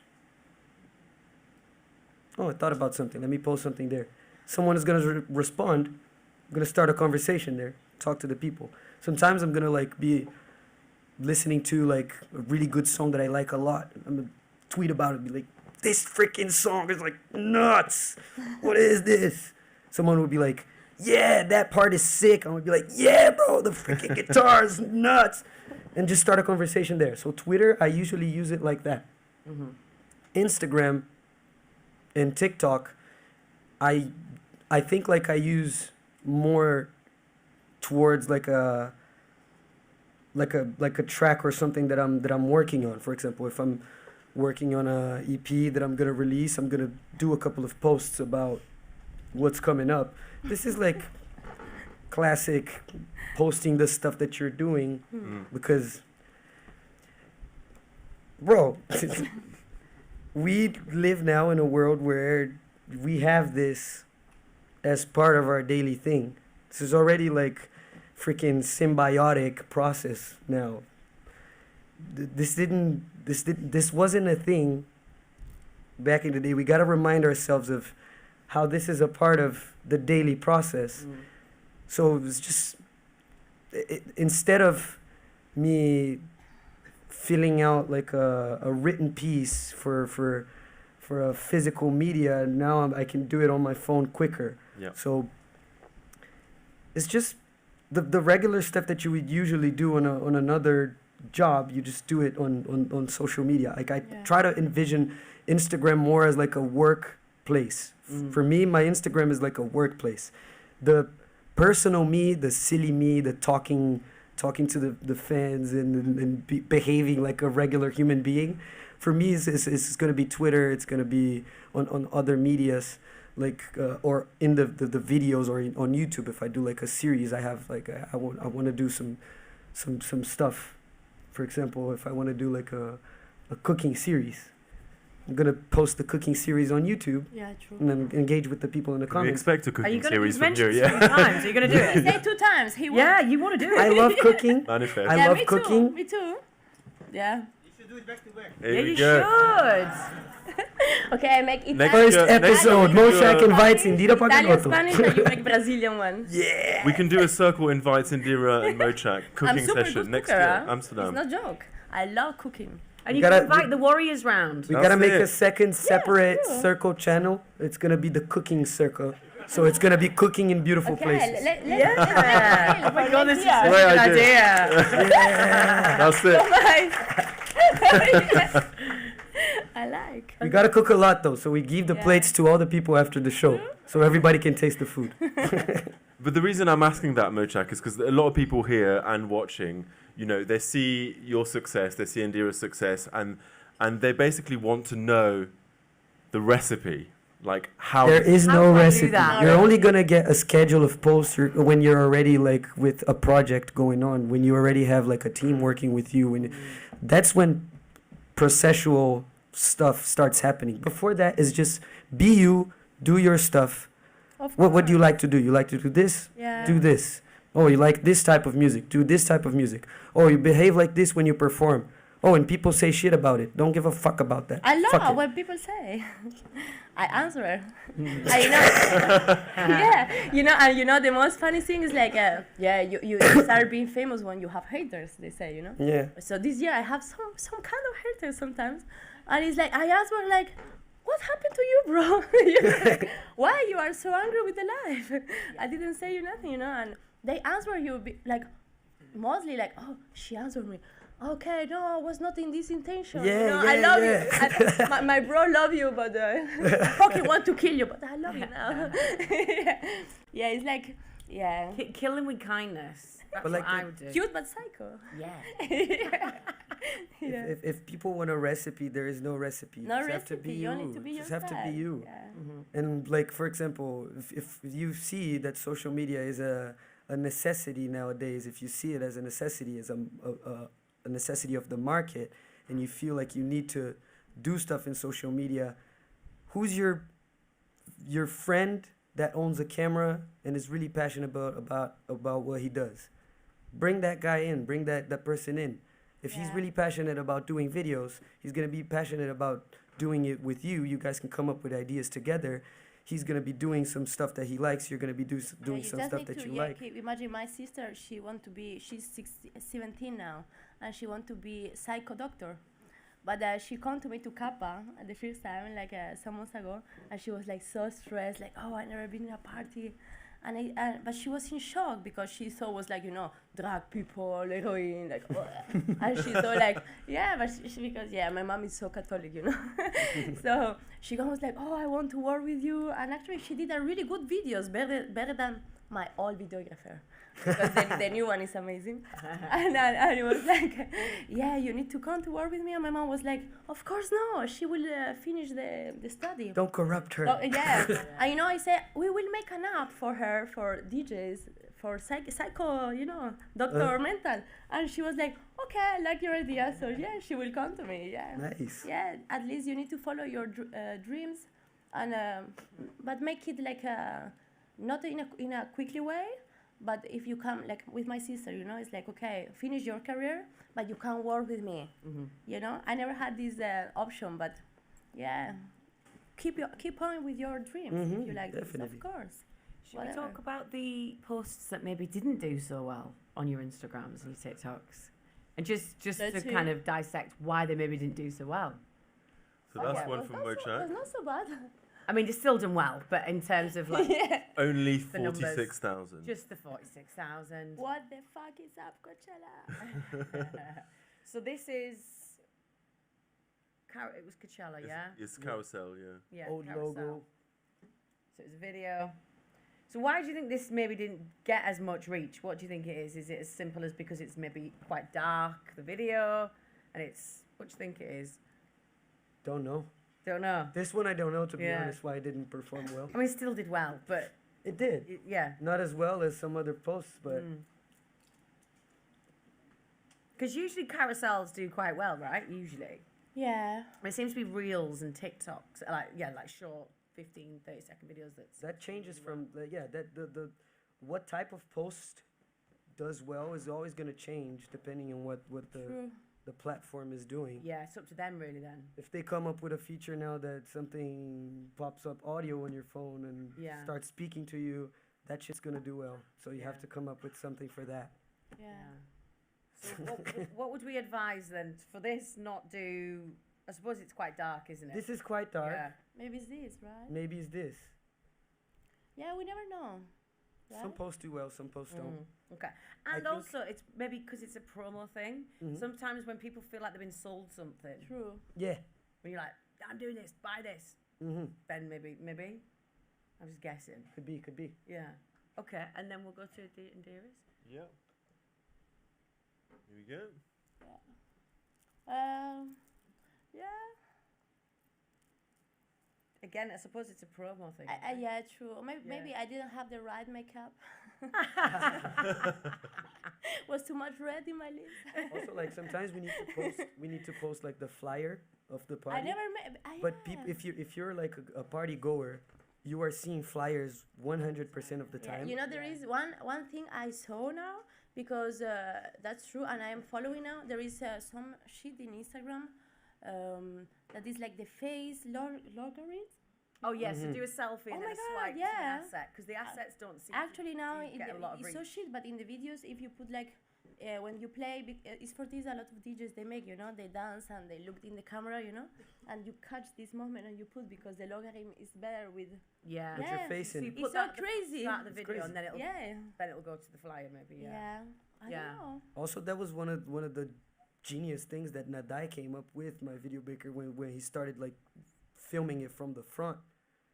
Oh, I thought about something. Let me post something there. someone is gonna respond. I'm gonna start a conversation there, talk to the people. Sometimes I'm gonna like be listening to like a really good song that I like a lot. I'm gonna tweet about it, be like, this freaking song is like nuts. What is this? Someone would be like, yeah, that part is sick. I'm gonna be like, yeah, bro, the freaking guitar is nuts. And just start a conversation there. So Twitter, I usually use it like that. Mm-hmm. Instagram and TikTok, I think like I use more towards like a track or something that I'm working on. For example, if I'm working on a EP that I'm gonna release, I'm gonna do a couple of posts about what's coming up. This is like classic posting the stuff that you're doing because, bro, we live now in a world where we have this as part of our daily thing. This is already like freaking symbiotic process now. This wasn't a thing back in the day. We got to remind ourselves of how this is a part of the daily process. So it was just, instead of me filling out like a written piece for a physical media, now I can do it on my phone quicker. Yeah. So it's just the regular stuff that you would usually do on another job, you just do it on social media. Like I try to envision Instagram more as like a workplace. For me, my Instagram is like a workplace. The personal me, the silly me, the talking to the fans and behaving like a regular human being, for me is going to be Twitter. It's going to be on other medias, like or in the videos, or on YouTube. If I do like a series, I have like I want to do some stuff. For example, if I want to do like a cooking series, I'm gonna post the cooking series on YouTube. Yeah, true. And then engage with the people in the We comments. expect a cooking series from you, Three yeah. times. Are you gonna do He it? said 2 times. He won. Yeah, you want to do it. I love cooking. Manifest. I love me cooking. Too. Me too. Yeah. Here Yeah, we you go. should. Okay, I make Italian. First episode, Mochakk invites Indira Italian, Paganotto. Spanish, and you make Brazilian one. Yeah. We can do a Circle invites Indira and Mochakk I'm cooking super session good next cooker, year, huh? Amsterdam. It's no joke. I love cooking. And you Gotta- can invite the warriors round. We That's gotta make it. a second separate true. Circle channel. It's gonna be the cooking circle. So it's gonna be cooking in beautiful Okay, places. Yeah. Oh my god, this is such a Great good idea. idea. That's it. I like. We gotta cook a lot though, so we give the plates to all the people after the show, so everybody can taste the food. But the reason I'm asking that, Mochakk, is because a lot of people here and watching, you know, they see your success, they see Indira's success, and they basically want to know the recipe, like how. There is How no do I do recipe. that? You're only gonna get a schedule of posts when you're already like with a project going on, when you already have like a team working with you, and that's when processual stuff starts happening. Before that is just be you, do your stuff. What do you like to do? You like to do this? Yeah. Do this. Oh, you like this type of music? Do this type of music. Oh, you behave like this when you perform. Oh, and people say shit about it. Don't give a fuck about that. I Fuck love it. what people say. I answer. I you know the most funny thing is like you start being famous when you have haters, they say, you know. Yeah. So this year I have some kind of haters sometimes, and it's like I answer like, what happened to you, bro? You're like, why you are so angry with the life? I didn't say you nothing, you know. And they answer you like mostly like, oh, she answered me. Okay, no, I was not in this intention. Yeah, you know, yeah, I love yeah. you. My bro love you, but fucking want to kill you, but I love you now. Yeah, it's like, yeah, Kill him with kindness. That's But like what I would do. cute but psycho. Yeah. Yeah. If people want a recipe, there is no recipe. No just have to recipe. be You you. need to be just yourself. have to be you. Yeah. And like for example, if you see that social media is a necessity nowadays, if you see it as a necessity, as a necessity of the market, and you feel like you need to do stuff in social media, who's your friend that owns a camera and is really passionate about what he does? Bring that guy in, bring that person in. If he's really passionate about doing videos, he's gonna be passionate about doing it with you. You guys can come up with ideas together. he's gonna be doing some stuff that he likes. You're gonna be doing some stuff that you like. Imagine my sister. She's 17 now, and she want to be psycho doctor. But she come to me to Kappa the first time, like some months ago, and she was like so stressed, like, oh, I never been in a party. But she was in shock because she saw was like, drug people, heroin, like, and she thought like, yeah, but because my mom is so Catholic, So she was like, oh, I want to work with you, and actually she did a really good videos, better than my old videographer, because the new one is amazing. And it was like, yeah, you need to come to work with me. And my mom was like, of course no, she will finish the study. Don't corrupt her. So, yeah. And I said, we will make an app for her, for DJs, for psycho, doctor mental. And she was like, okay, I like your idea. So yeah, she will come to me. Yeah. Nice. Yeah, at least you need to follow your dreams, and but make it like not in a quickly way. But if you come, like with my sister, it's like, okay, finish your career, but you can work with me. I never had this option, but yeah, keep on with your dreams if you like definitely. this, of course. Should we talk about the posts that maybe didn't do so well on your Instagrams and your TikToks? And just to kind of dissect why they maybe didn't do so well. So that's one from Mochakk. It's not so bad. I mean, it's still done well, but in terms of like Only the numbers. 46,000. Just the 46,000. What the fuck is up, Coachella? So this is it was Coachella, yeah? It's Carousel, yeah. Yeah, Old Carousel. logo. So it's a video. So why do you think this maybe didn't get as much reach? What do you think it is? Is it as simple as because it's maybe quite dark, the video, and what do you think it is? Don't know. Don't know. This one I don't know, to be honest, why it didn't perform well. I mean, it still did well, but It did. yeah. Not as well as some other posts, but Because usually carousels do quite well, right? Usually. Yeah. It seems to be reels and TikToks, like short 15, 30-second videos. that changes from the what type of post does well is always going to change depending on what the platform is doing. Yeah, it's up to them really then. If they come up with a feature now that something pops up audio on your phone and starts speaking to you, that shit's going to do well. So you have to come up with something for that. Yeah. So what would we advise then for this? Not do. I suppose it's quite dark, isn't it? This is quite dark. Yeah. Maybe it's this, right? Maybe it's this. Yeah, we never know. Right? Some posts do well, some posts don't. Okay. And also, it's maybe because it's a promo thing. Sometimes when people feel like they've been sold something, True. Yeah. when you're like, I'm doing this, buy this, then maybe. I'm just guessing. Could be. Yeah. Okay. And then we'll go to Indira's. Yeah. Here we go. Yeah. Again, I suppose it's a promo thing. Yeah, true. Maybe I didn't have the right makeup. Was too much red in my lips. Also, like sometimes we need to post like the flyer of the party. I never But if you're like a party goer, you are seeing flyers 100% of the time. There is one thing I saw now, because that's true, and I am following now. There is some shit in Instagram that is like the face logarithm. Oh yes, so do a selfie and then a swipe to an asset, because the assets don't seem Actually now get a lot of it's reach. so shit, but in the videos, if you put like when you play, it's for this a lot of DJs they make, they dance and they look in the camera, and you catch this moment and you put, because the logarithm is better with With your face So in. you It's put so that at the crazy. start of the It's video, crazy. and then it'll go to the flyer maybe. I don't know. Also, that was one of the genius things that Nadai came up with, my video maker, when he started like filming it from the front.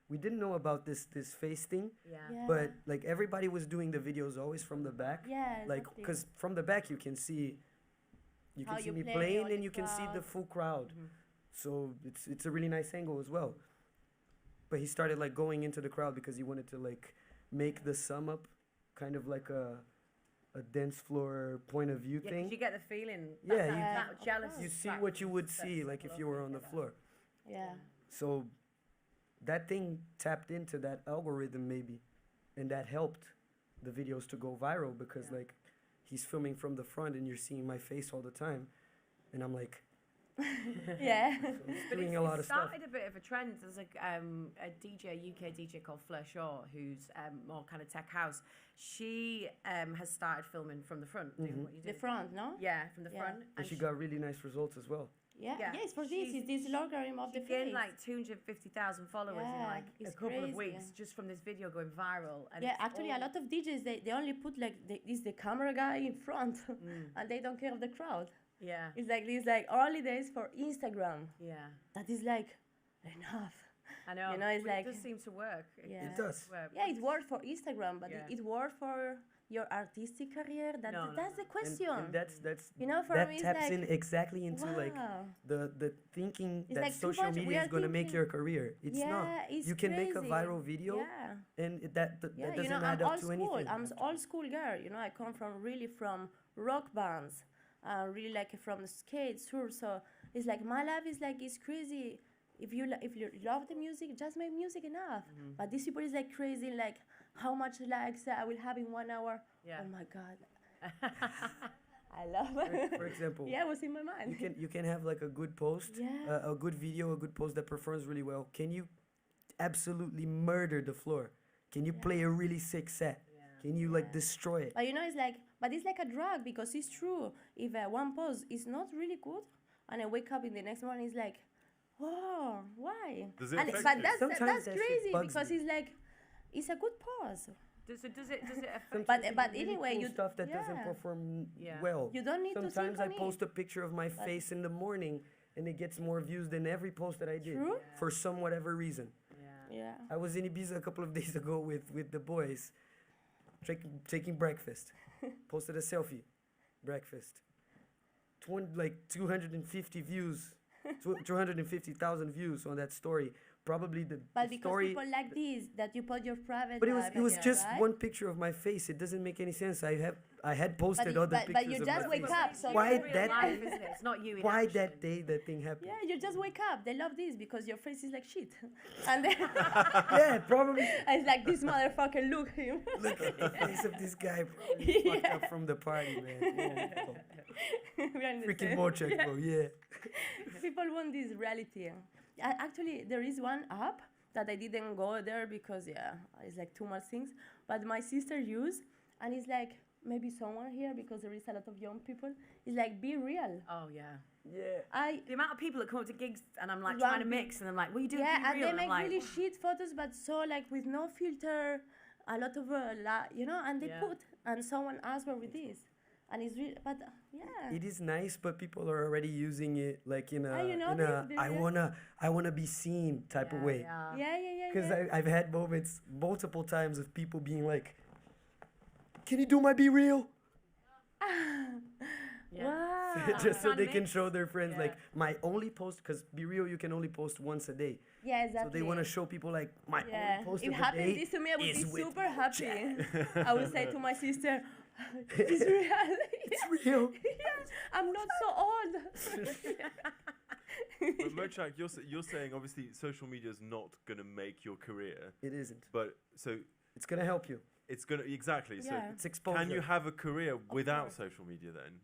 We didn't know about this face thing, Yeah. but like everybody was doing the videos always from the back. Yeah, Like, exactly. because from the back you can see How you me play, playing all and the you can see the crowd. full crowd. So it's a really nice angle as well. But he started like going into the crowd because he wanted to like make the sum up kind of like a dance floor point of view Yeah, thing. 'cause you get the feeling. Yeah, that jealous. You see what you would see like if you were on the floor. Yeah. So that thing tapped into that algorithm maybe, and that helped the videos to go viral, because like he's filming from the front and you're seeing my face all the time, and I'm like, Yeah. But doing a lot of stuff. started a bit of a trend. There's a UK DJ called Fleur Shaw, who's more kind of tech house. She has started filming from the front, doing what you do. The front, no? Yeah, from the Yeah. front. And she got really nice results as well. Yeah. Yeah. Yes, for this, She's- it's this logarithm of She the gained face. like 250,000 followers in Yeah, like a it's couple of crazy. weeks just from this video going viral. And Yeah, it's actually, a all- lot of DJs, they only put like, the camera guy in front and they don't care of the crowd. Yeah, It's like early days for Instagram. yeah. That is like enough. I know. You know, it's Well, like- it does seem to work. Yeah. It does. Yeah, it worked for Instagram, but Yeah. it worked for your artistic career. No, That's the And, question. and that's You know, for that me, it's taps like, in exactly into like wow. the thinking It's that like too social much. We media are is going to make thinking- your career. It's yeah, not. it's You can make a crazy. viral video, Yeah. and that Yeah, doesn't you know, add I'm up old to school. anything. I'm old school girl. You know, I come from rock bands, really like from the skate, surf. So it's like my life is like it's crazy. If you love the music, just make music enough. But these people is like crazy, like how much likes I will have in 1 hour. Yeah. Oh my god. I love For example, Yeah, it was in my mind. you can have like a good post, Yeah. a good video, a good post that performs really well. Can you absolutely murder the floor? Can you play a really sick set? Can you like destroy it? But you know, it's like a drug because it's true. If one post is not really good, and I wake up in the next morning, it's like, oh, why? Does it And, affect but you? that's Sometimes that shit crazy bugs because me. it's like, it's a good pause. Does it affect? But Really anyway, cool you stuff that doesn't yeah. perform Yeah. well. You don't need to Sometimes I symphony. post a picture of my face in the morning, and it gets more views than every post that I did True. for some whatever reason. Yeah. Yeah. I was in Ibiza a couple of days ago with the boys, taking breakfast. Posted a selfie, breakfast. 250 views, 250,000 views on that story. Probably the But because story. people like this, that you put your private But it life was in, just right? one picture of my face. It doesn't make any sense. I had posted other pictures but you of just my wake face. up. So Why you- that life, day? isn't it? It's not you. In Why action. that day that thing happened? Yeah, you just wake up. They love this because your face is like shit. And then Yeah, probably. it's like, this motherfucker, look him. Look at the face of this guy. Probably fucked up from the party, man. Oh, We are in the freaking same- Mochakk, bro. Yeah. People want this reality. Actually, there is one app that I didn't go there because, it's like too much things. But my sister used, and it's like, maybe someone here, because there is a lot of young people, it's like, be real. Oh yeah. Yeah. The amount of people that come up to gigs and I'm like One trying to big- mix and I'm like, what are you doing? Yeah, Be and real. they I'm make like, really shit photos, but so like with no filter, a lot of, and they Yeah. put, and someone asked where with this. And it's really, but yeah. It is nice, but people are already using it like in a, you know in this, a the I wanna be seen type of way. Yeah. Yeah. Because I've had moments multiple times of people being like, "Can you do my Be Real?" Yeah. Wow. Just so Trying they to can mix. show their friends Yeah. like my only post, because Be Real you can only post once a day. Yeah, exactly. So they want to show people like my Yeah, only post if of the happened day this to me, I would be is with super happy. I would say to my sister, "It's real. It's real. I'm not so old." But Mochakk, you're saying obviously social media is not going to make your career, It isn't. but so It's gonna help you. it's going to exactly. Yeah. So It's exposure. can you have a career without course. social media then?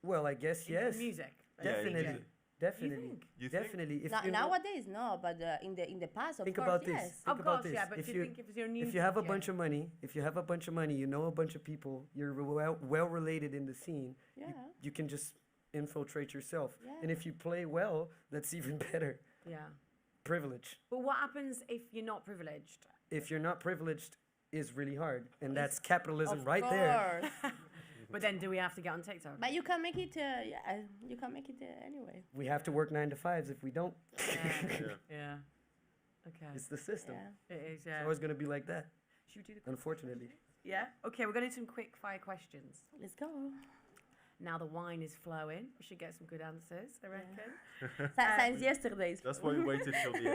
Well, I guess yes. Music. Yeah, Definitely. Definitely. You think? Definitely. If Now, you know- nowadays, no, but in the past, of think course, about this. yes. Think Of about course, this. yeah, but if do you you think if you're new, if you have a yeah. bunch of money, you know a bunch of people, you're well related in the scene. Yeah. You can just infiltrate yourself. Yeah. And if you play well, that's even better. Yeah. Privilege. But what happens if you're not privileged? If you're not privileged, is really hard, and that's capitalism right there. there. But then do we have to get on TikTok? But you can make it. You can make it anyway. We have to work 9 to 5s. If we don't, Yeah. Yeah. Okay. it's the system. Yeah. It is, It's yeah. always gonna be like that, Should we do the unfortunately. Yeah? Okay, we're going to do some quick fire questions. Let's go. Now the wine is flowing. We should get some good answers, I reckon. Since yesterday's. That's why we waited till the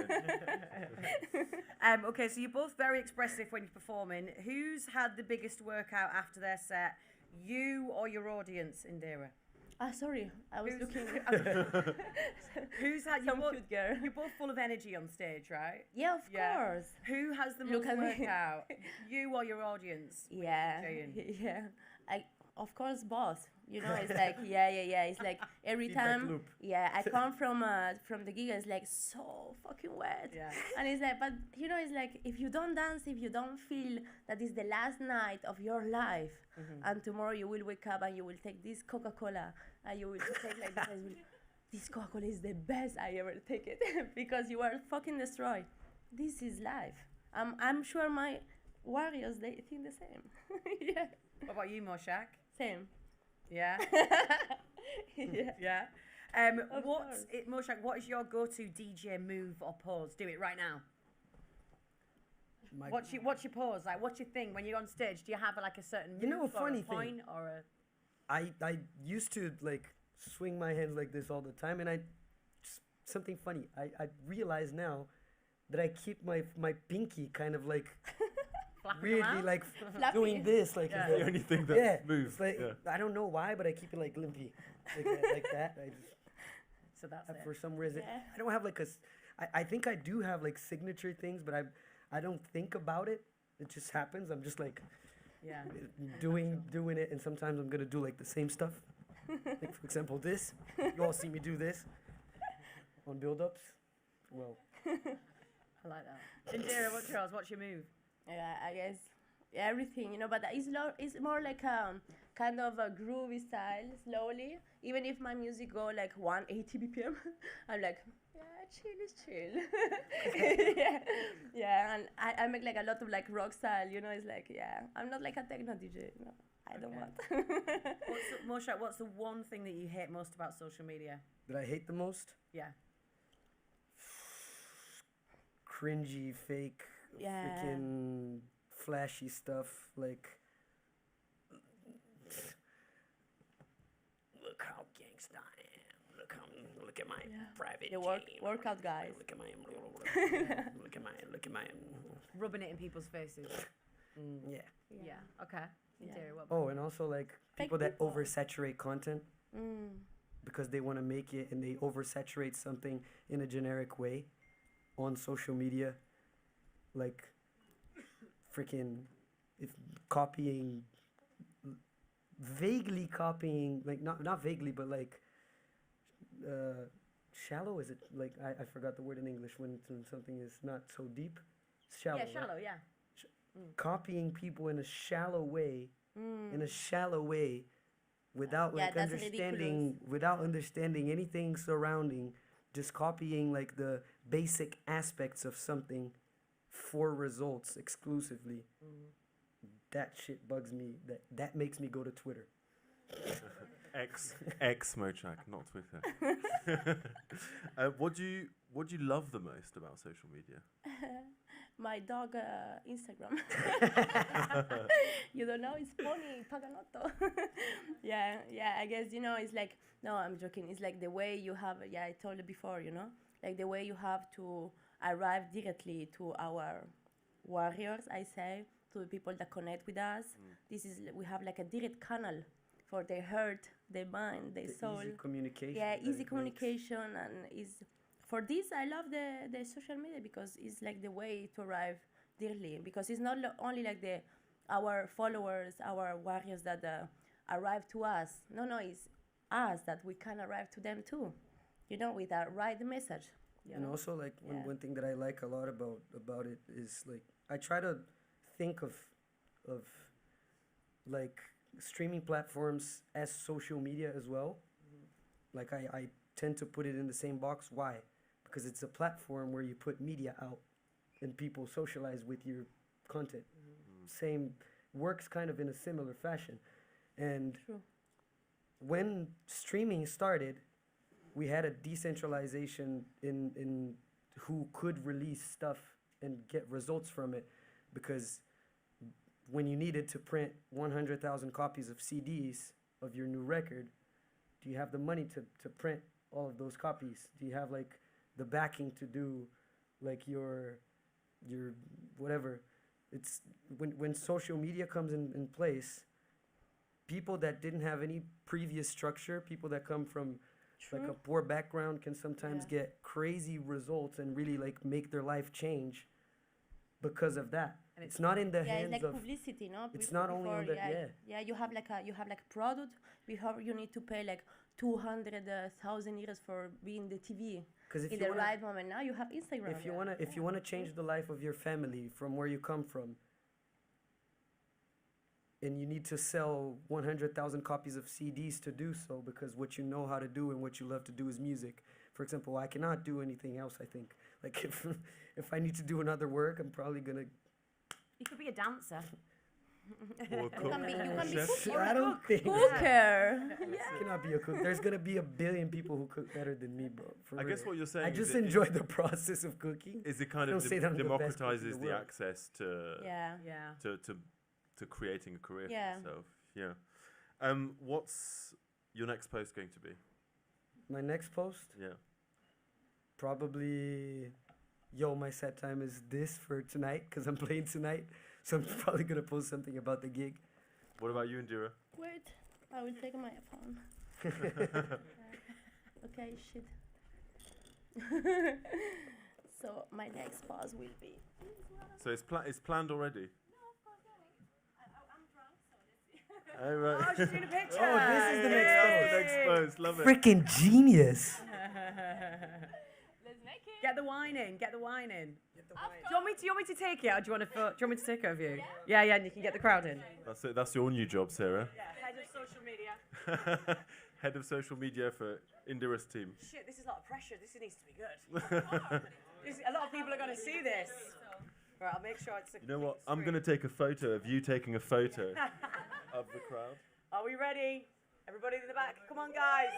end. Okay, so you're both very expressive when you're performing. Who's had the biggest workout after their set? You or your audience, Indira? Sorry, I was Who's- looking. Who's had Some you're cute girl. You're both full of energy on stage, right? Yeah, of Yeah. course. Who has the Look most at me. workout? You or your audience? Yeah, Jane? yeah. of course, both. You know, it's like, yeah. It's like every Feedback time, loop. yeah, I come from the gig, it's like so fucking wet. Yeah. And it's like, but you know, it's like, if you don't dance, if you don't feel that is the last night of your life, and tomorrow you will wake up and you will take this Coca-Cola, and you will take like this, and you will, this Coca-Cola is the best I ever take it, because you are fucking destroyed. This is life. I'm sure my warriors, they think the same. Yeah. What about you, Mochakk? Same. Yeah. Yeah. Yeah. Of course. Mochakk, what is your go-to DJ move or pose? Do it right now. What's your pose? Like, what's your thing when you're on stage? Do you have like a certain move You know, a or funny a point or a... I used to like swing my hands like this all the time, and something funny. I realize now that I keep my pinky kind of like weirdly like doing this, like Yeah. The only thing that's yeah. moved. It's like, yeah. I don't know why, but I keep it like limpy, like that. I just So that's it. for some reason Yeah. I don't have like I think I do have like signature things, but I don't think about it. It just happens. I'm just like Yeah. doing it, and sometimes I'm gonna do like the same stuff. Like for example, this. You all see me do this on build-ups. Well, I like that. Indira, what's yours? What's your move? Yeah, I guess everything, you know, but it's more like kind of a groovy style, slowly. Even if my music go like 180 BPM, I'm like, yeah, chill is chill. yeah, and I make like a lot of like rock style, you know. It's like, yeah, I'm not like a techno DJ. No, I don't want. Mochakk, what's the one thing that you hate most about social media? that I hate the most? Yeah. Cringy, fake, Yeah. freaking flashy stuff. Like, look how gangsta I am. Look at my private The jet. workout guys. Look at my. Rubbing it in people's faces. Yeah. Yeah. Okay. Yeah. Indira, what Oh, and also like Fake people that people. oversaturate content because they want to make it, and they oversaturate something in a generic way on social media, like freaking vaguely copying, like not vaguely, but like shallow. Is it like I forgot the word in English when something is not so deep? Shallow. Yeah, right? shallow, yeah. Copying people in a shallow way, without Yeah, like that's understanding anything surrounding, just copying like the basic aspects of something for results exclusively. That shit bugs me. That makes me go to Twitter. X Mochakk, not Twitter. What do you love the most about social media? My dog Instagram. You don't know? It's Pony Paganotto. yeah. I guess, you know, it's like, no, I'm joking. It's like the way you have, I told you before, you know, like the way you have to arrive directly to our warriors, I say, to the people that connect with us. We have like a direct channel for their heart, their mind, their soul. Easy communication. Yeah, that easy it communication, and for this I love the social media, because it's like the way to arrive dearly, because it's not only like our followers, our warriors that arrive to us. No, it's us that we can arrive to them too, you know, with a right message. You And know? also, like, one thing that I like a lot about it is, like, I try to think of like streaming platforms as social media as well. Like, I tend to put it in the same box. Why? Because it's a platform where you put media out and people socialize with your content. Same, works kind of in a similar fashion. And True. when streaming started, we had a decentralization in who could release stuff and get results from it, because when you needed to print 100,000 copies of CDs of your new record, do you have the money to print all of those copies? Do you have like the backing to do like your whatever? It's when social media comes in place, people that didn't have any previous structure, people that come from like a poor background, can sometimes get crazy results and really like make their life change because of that. And It's not in the Yeah, it's hands like of. publicity, no? It's not only on the yeah. You have like a product. Before you need to pay like 200,000 euros for being the TV. Because In the right moment, now you have Instagram. if you wanna change the life of your family from where you come from, and you need to sell 100,000 copies of CDs to do so, because what you know how to do and what you love to do is music. For example, I cannot do anything else. I think like if I need to do another work, I'm probably gonna. You could be a dancer. Or a You cook. can be Chef. cooking. I don't think Cooker. I cannot be a cook. There's gonna be a billion people who cook better than me, bro. For I guess real. what you're saying I is just it- enjoy the process of cooking. Is it kind Don't of say that I'm the best cook in democratizes the the world. access to Yeah. Yeah. to creating a career Yeah. for yourself? Yeah. What's your next post going to be? My next post, Yeah. probably, yo, my set time is this for tonight because I'm playing tonight. So I'm probably gonna post something about the gig. What about you, Indira? Wait, I will take my phone. Okay, shit. So my next pause will be. So it's planned already. I'm drunk, so let's see. Oh, right. Oh, she's doing a picture. Oh, this is the next That's the next post. Love it. Freaking genius! Let's make it. Get the wine in. Get the wine in. Do you want me to take it, or do you want me to take it of you? Yeah, and you can get the crowd in. That's it. That's your new job, Sarah. Yeah, head of social media. Head of social media for Indira's team. Shit, this is a lot of pressure. This needs to be good. A lot of people are going to see this. Right, I'll make sure it's a You know what? complete I'm going to screen. take a photo of you taking a photo of the crowd. Are we ready? Everybody in the back, come on, guys.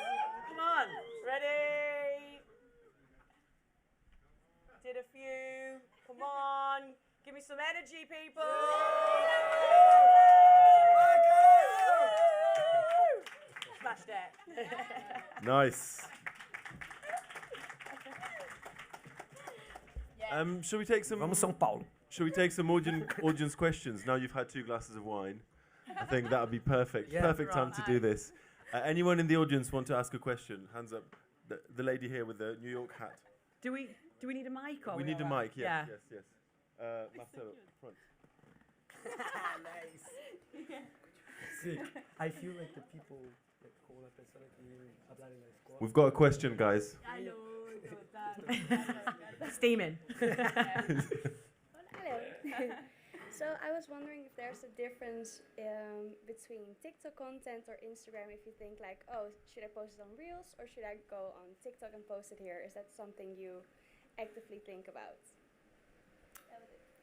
Come on. Ready? Did a few. Come on. Give me some energy, people. Smashed it. Nice. Shall we take some? Vamos São Paulo. Shall we take some audience questions? Now you've had 2 glasses of wine. I think that would be perfect. Yeah. Perfect time to do this. Anyone in the audience want to ask a question? Hands up. The lady here with the New York hat. Do we need a mic? Or We need a mic. Yes, Yeah. yes. Marcelo, front. Nice. Sick. I feel like the people that call a persona que hablar en la escuela. We've got a question, guys. Steaming. Hello. So I was wondering if there's a difference between TikTok content or Instagram. If you think like, oh, should I post it on Reels or should I go on TikTok and post it here? Is that something you actively think about?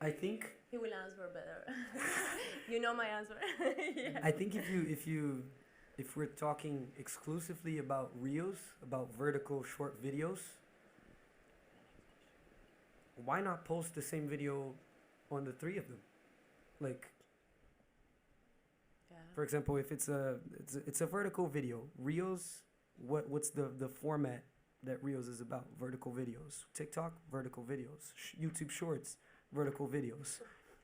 I think He will answer better. You know my answer. Yeah. I think if we're talking exclusively about reels, about vertical short videos, why not post the same video on the 3 of them? Like, Yeah. for example, if it's a vertical video, reels, what's the format that reels is about? Vertical videos. TikTok, vertical videos. YouTube Shorts, vertical videos.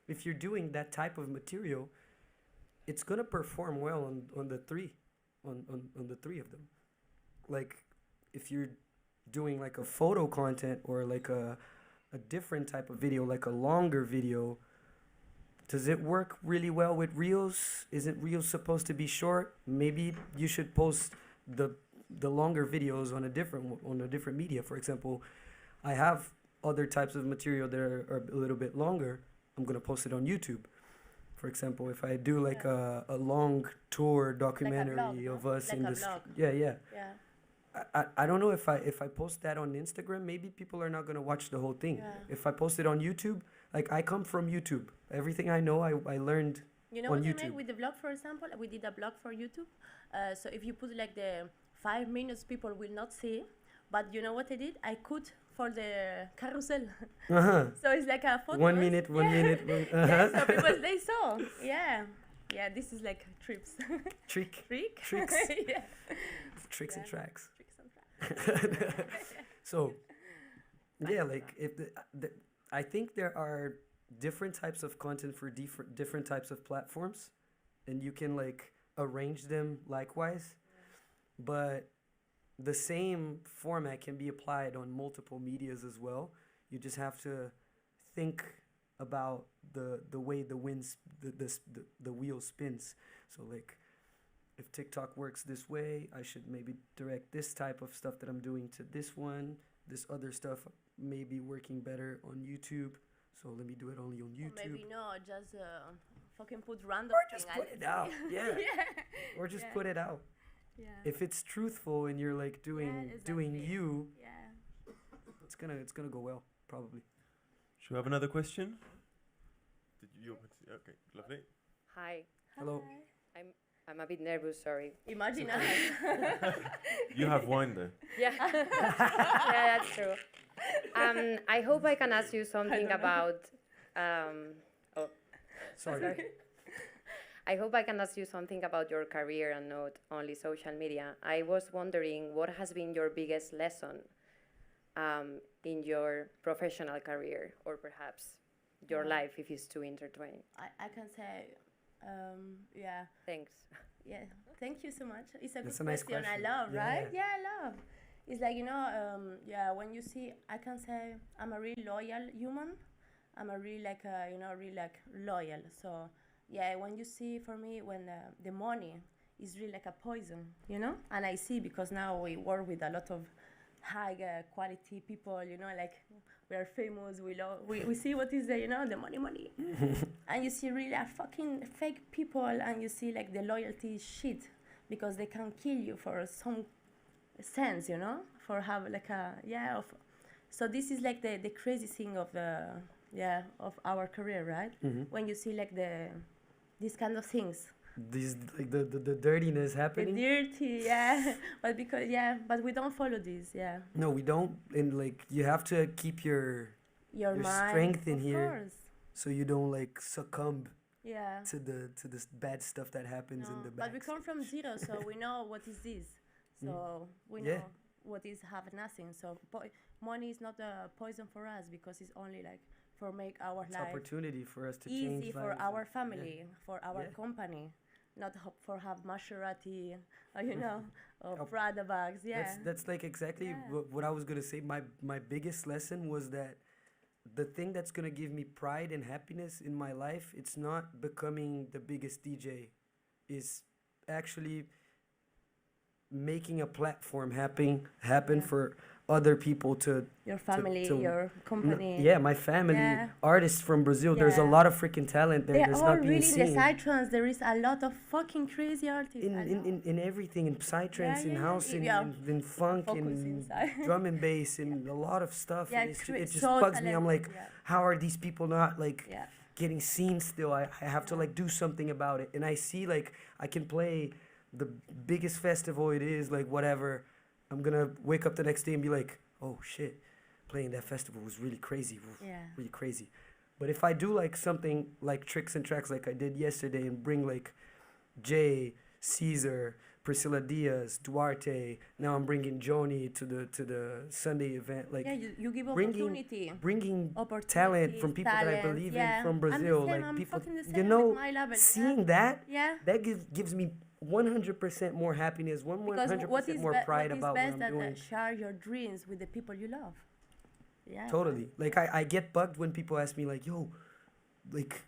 If you're doing that type of material, it's gonna perform well on the 3, on the 3 of them. Like, if you're doing like a photo content or like a different type of video, like a longer video, does it work really well with reels? Isn't reels supposed to be short? Maybe you should post the longer videos on a different media. For example, I have other types of material that are a little bit longer. I'm gonna post it on YouTube. For example, if I do like a long tour documentary vlog, of us like in a this, vlog. yeah. Yeah. I don't know if I post that on Instagram, maybe people are not gonna watch the whole thing. Yeah. If I post it on YouTube, like I come from YouTube. Everything I know, I learned You know on what I YouTube. make with the vlog, for example? We did a vlog for YouTube. So if you put like the 5 minutes, people will not see. But you know what I did? I cut for the carousel. Uh-huh. So it's like a photo. 1 minute, 1 minute. Yeah, so people, they saw. Yeah. Yeah, this is like trips. Trick. Tricks. Yeah. Tricks and tracks. Tricks and tracks. So, yeah, like if I think there are different types of content for different types of platforms, and you can like arrange them likewise, but the same format can be applied on multiple medias as well. You just have to think about the way the wheel spins. So like, if TikTok works this way, I should maybe direct this type of stuff that I'm doing to this one. This other stuff may be working better on YouTube, so let me do it only on YouTube. Or maybe no, just fucking put random. Or just put it out, yeah. Yeah. Or just put it out. Yeah. If it's truthful and you're like doing you, Yeah. it's gonna go well, probably. Should we have another question? Did you? Okay, lovely. Hi, Hello. I'm a bit nervous, sorry. Imagine us. You have wine though. Yeah, yeah, that's true. I hope I can ask you something about. Sorry. I hope I can ask you something about your career and not only social media. I was wondering what has been your biggest lesson in your professional career, or perhaps your life if it's too intertwined. I can say, yeah. Thanks. Yeah, thank you so much. It's a That's good a nice question. question. I love, Yeah. right? Yeah, I love. It's like, yeah, when you see, I can say I'm a really loyal human. I'm a really loyal. So, yeah, when you see, for me, when the money is really like a poison, And I see, because now we work with a lot of high quality people, like we are famous, we see what is the money. And you see really a fucking fake people, and you see like the loyalty is shit, because they can kill you for some sense, for have like so this is like the crazy thing of of our career, right? When you see like these kind of things. These like the dirtiness happening. The dirty, but we don't follow this, No, we don't, and like you have to keep your mind, strength in of here, course. so you don't like succumb Yeah. to this bad stuff that happens in the back. But we come from zero, so we know what is this. So we Yeah. know what is have nothing. So money is not a poison for us, because it's only like for make our It's life opportunity for us to easy change for lives our and- family, for our Yeah. company, not for have Maserati, or Op- Prada bags. Yeah. That's like exactly Yeah. what I was gonna say. My biggest lesson was that the thing that's gonna give me pride and happiness in my life, it's not becoming the biggest DJ, is actually making a platform happen for other people to Your family, to- your company. yeah, my family, Yeah. artists from Brazil. There's a Yeah. lot of freaking talent there. They That's are not being really in the seen. psytrance. There is a lot of fucking crazy artists. I know. In everything, in psytrance, in yeah, house, yeah. in funk, Focus in inside. drum and bass, and a lot of stuff. Yeah, and it just so bugs me. I'm like, talented, how are these people not like Yeah. getting seen still? I have to like do something about it. And I see like I can play the biggest festival it is, like whatever. I'm gonna wake up the next day and be like, oh shit, playing that festival was really crazy, Yeah. really crazy. But if I do like something like Tricks and Tracks like I did yesterday and bring like Jay, Caesar, Priscilla Diaz, Duarte, now I'm bringing Joni to the Sunday event, like Yeah, you give bringing opportunity. talent from people that I talent, believe yeah. in from I'm the Brazil, same, like I'm people, fucking the you same know, with my level, seeing yeah. that gives me 100% more happiness, Because 100% more pride about what I'm that doing. share your dreams with the people you love. Yeah. Totally. Like I get bugged when people ask me like, yo, like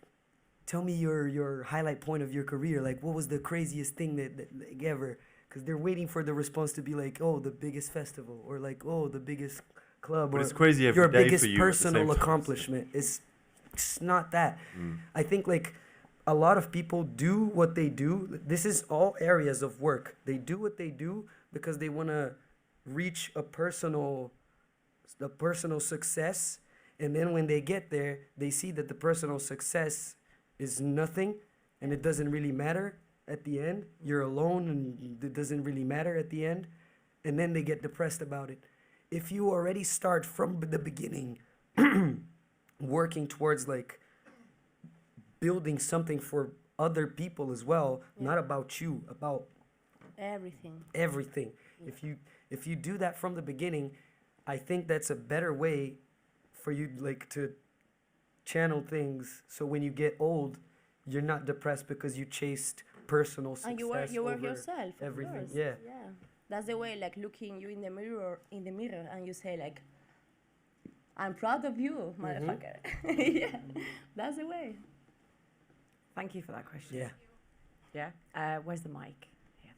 tell me your highlight point of your career. Like what was the craziest thing that like, ever? Because they're waiting for the response to be like, oh, the biggest festival, or like, oh, the biggest club, But or it's crazy every your day biggest for you at the personal same time. accomplishment. It's not that. I think like a lot of people do what they do. This is all areas of work. They do what they do because they want to reach a personal success, and then when they get there, they see that the personal success is nothing, and it doesn't really matter at the end. You're alone, and it doesn't really matter at the end, and then they get depressed about it. If you already start from the beginning, working towards like building something for other people as well, not about you, about Everything. everything. If you do that from the beginning, I think that's a better way for you like to channel things, so when you get old, you're not depressed because you chased personal success And you were over yourself. Of everything. course. Yeah. Yeah. That's the way, like looking you in the mirror, and you say like, I'm proud of you, motherfucker. Yeah, that's the way. Thank you for that question. Yeah. Yeah. Where's the mic? Here.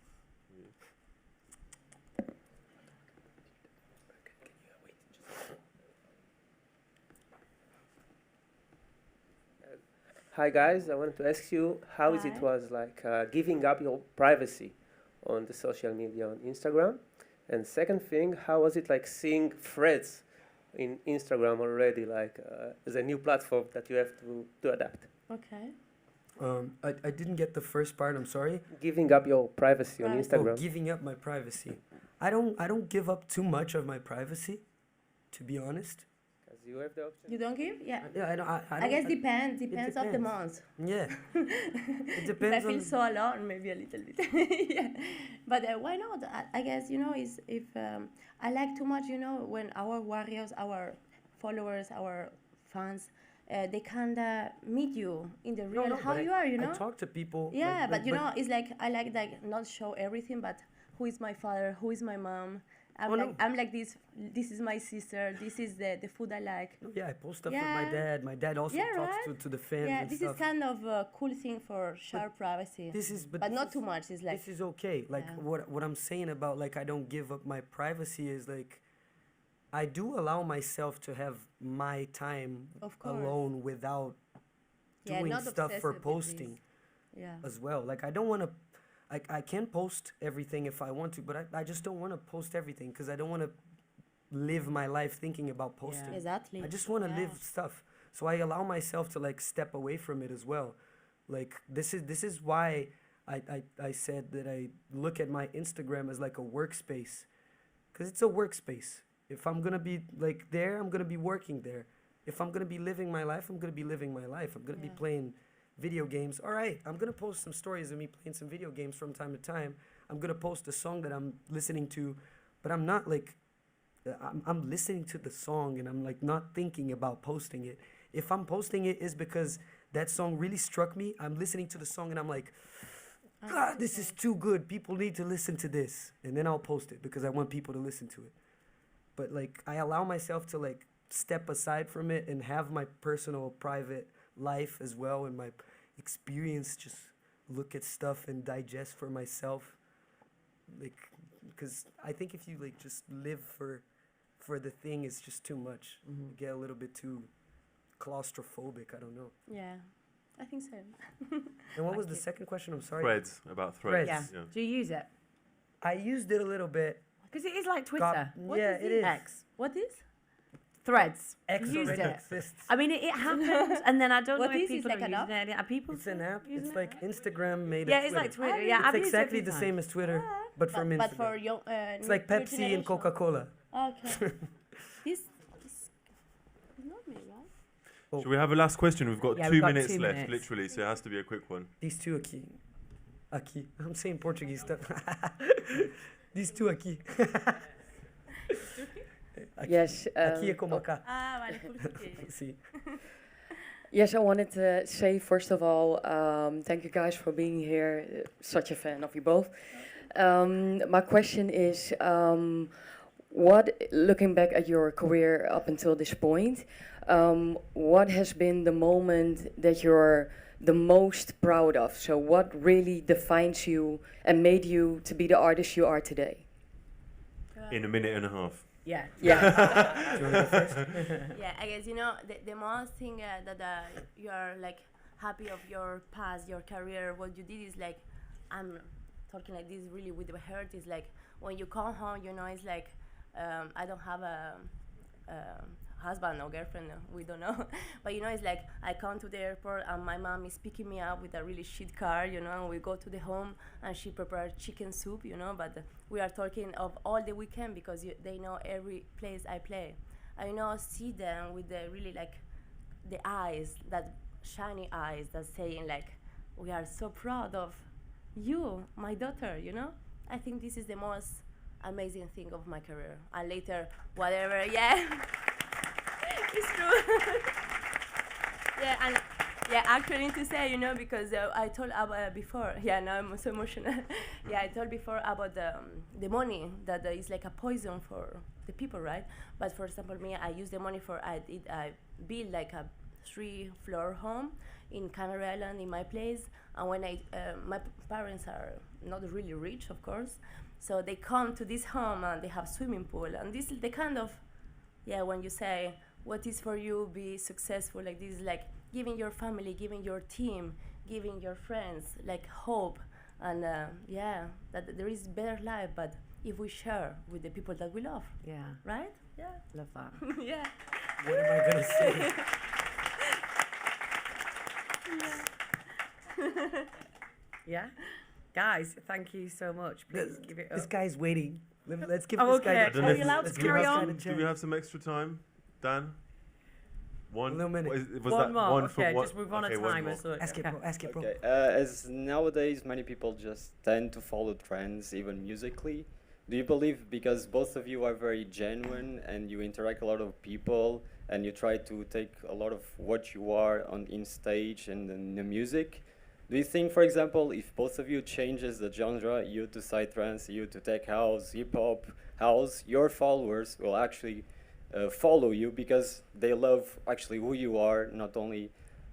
Hi guys, I wanted to ask you how is it Hi. was like giving up your privacy on the social media on Instagram, and second thing, how was it like seeing threads in Instagram already, like as a new platform that you have to adapt? Okay. I didn't get the first part. I'm sorry. Giving up your privacy on Privacy. Instagram. Oh, giving up my privacy. I don't give up too much of my privacy, to be honest. Because you have the option. You don't give? Yeah. Yeah, I don't. I guess depends of the depends. month. Yeah. It If I depends feel on. so alone, maybe a little bit. Yeah. But why not? I guess, is if I like too much, when our warriors, our followers, our fans, they kind of meet you in the real how but you are, I talk to people. Yeah, but it's like I like not show everything, but who is my father, who is my mom. I'm like this. This is my sister. This is the food I like. Yeah, I post stuff with Yeah. my dad. My dad also Yeah, talks right? to the fans Yeah, and this stuff. is kind of a cool thing for share privacy. This is, but this not is- too much. It's like this is okay. Like Yeah. what I'm saying about like I don't give up my privacy is like I do allow myself to have my time Of course. alone without Yeah, doing not stuff for obsessive with this. posting yeah. as well. Like I don't want to. I can post everything if I want to, but I just don't want to post everything because I don't want to live my life thinking about posting. Exactly. I just want to live stuff. So I allow myself to like step away from it as well. Like this is why I said that I look at my Instagram as like a workspace. Cause it's a workspace. If I'm gonna be like there, I'm gonna be working there. If I'm gonna be living my life, I'm gonna be living my life. I'm gonna be playing video games. All right, I'm gonna post some stories of me playing some video games from time to time. I'm gonna post a song that I'm listening to, but I'm not like I'm listening to the song and I'm like not thinking about posting it. If I'm posting it, is because that song really struck me. I'm listening to the song and I'm like, God, this is too good. People need to listen to this, and then I'll post it because I want people to listen to it. But like I allow myself to like step aside from it and have my personal private life as well and my experience, just look at stuff and digest for myself, like because I think if you like just live for the thing, it's just too much. You get a little bit too claustrophobic. I don't know. Yeah, I think so. And what was the second question? I'm sorry. Threads, about threads. Yeah. Yeah. Do you use it? I used it a little bit. Because it is like Twitter. What Yeah, is it it? is. X. What is? Threads. X You used already it. exists. I mean, it happened, and then I don't What know if is it? people Like are an using it. Are people It's an app. using It's it? like Instagram made Yeah, of it's Twitter. like Twitter. Oh, Yeah, It's I've used it a exactly few the times. same as Twitter, but from Instagram. But for young, It's like new Pepsi and generation. Coca-Cola. Okay. this is not me, right? Should we have a last question? We've got Yeah, 2 we've got minutes 2 left, minutes. literally, so it has to be a quick one. These two aqui. I'm saying Portuguese stuff. These two aqui. Yes. Aqui é como cá. Ah, vale, português. See. Yes, I wanted to say, first of all, thank you guys for being here. Such a fan of you both. My question is, looking back at your career up until this point, what has been the moment that you're the most proud of? So what really defines you and made you to be the artist you are today? In a minute and a half. Yeah. Yeah. Do you want to go first? Yeah, I guess the most thing that you are like happy of your past, your career, what you did is like, I'm talking like this really with the heart, is like when you come home, it's like I don't have a husband or girlfriend, we don't know, but it's like I come to the airport and my mom is picking me up with a really shit car, and we go to the home and she prepared chicken soup, but we are talking of all the weekend because they know every place I play. I see them with the really like the eyes, that shiny eyes that saying like, we are so proud of you, my daughter, I think this is the most amazing thing of my career. And later, whatever, yeah. It's true. Yeah, actually to say, because I told about before. Yeah, now I'm so emotional. Yeah, I told before about the money that is like a poison for the people, right? But for example, me, I use the money I build like a 3-floor home in Canary Island in my place. And when my parents are not really rich, of course, so they come to this home and they have swimming pool. And this is the kind of, when you say, what is for you be successful, like this is like giving your family, giving your team, giving your friends, like hope. And that there is better life, but if we share with the people that we love. Yeah. Right? Yeah. Love that. Yeah. What am I gonna say? Yeah. Guys, thank you so much. Please give it up. This guy's waiting. Let's give Oh, this okay. guy. I don't know Are if- you allowed to let's give carry this guy on? the Do we chance. have some extra time, Dan? One No minute. Was One that more. one for Okay, one? just move on okay, a one timer. more. So Ask it, bro. Ask it, bro. Okay, as nowadays many people just tend to follow trends, even musically. Do you believe because both of you are very genuine and you interact a lot of people and you try to take a lot of what you are in stage and in the music? Do you think, for example, if both of you changes the genre, you to psytrance, you to tech house, hip hop, house, your followers will actually follow you because they love actually who you are, not only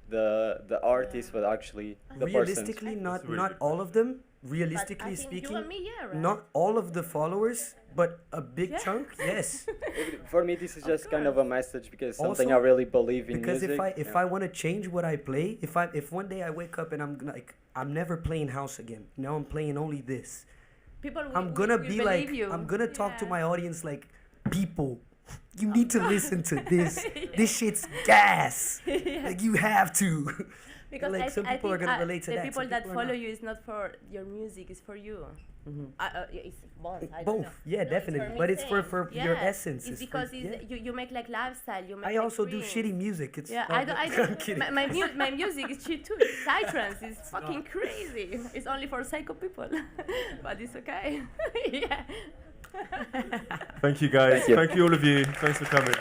the artist, but actually the person. Realistically, not really not good all of them. But Realistically I think speaking, you and me, right? not all of the followers, but a big chunk, yes. For me, this is just kind of a message because something I Also, really believe in Because music. if I want to change what I play, if one day I wake up and I'm never playing house again. Now I'm playing only this. People I'm gonna will be believe like you. I'm gonna talk to Yeah. my audience like, people, you need to listen to this. This shit's gas. Like you have to. Because Like, some people are think, gonna relate to the that, people some that people are follow not. you is not for your music, it's for you. It's both. I don't Both, know. yeah, No, it's definitely. for But me it's for saying, your yeah, essence. It's for- because yeah. you make like lifestyle. You make I like also do dreams. shitty music. It's Yeah, not I don't. I'm kidding. My music is shit too. Psytrance is fucking crazy. It's only for psycho people, but it's okay. Yeah. Thank you, guys. Thank you. Thank you, all of you. Thanks for coming.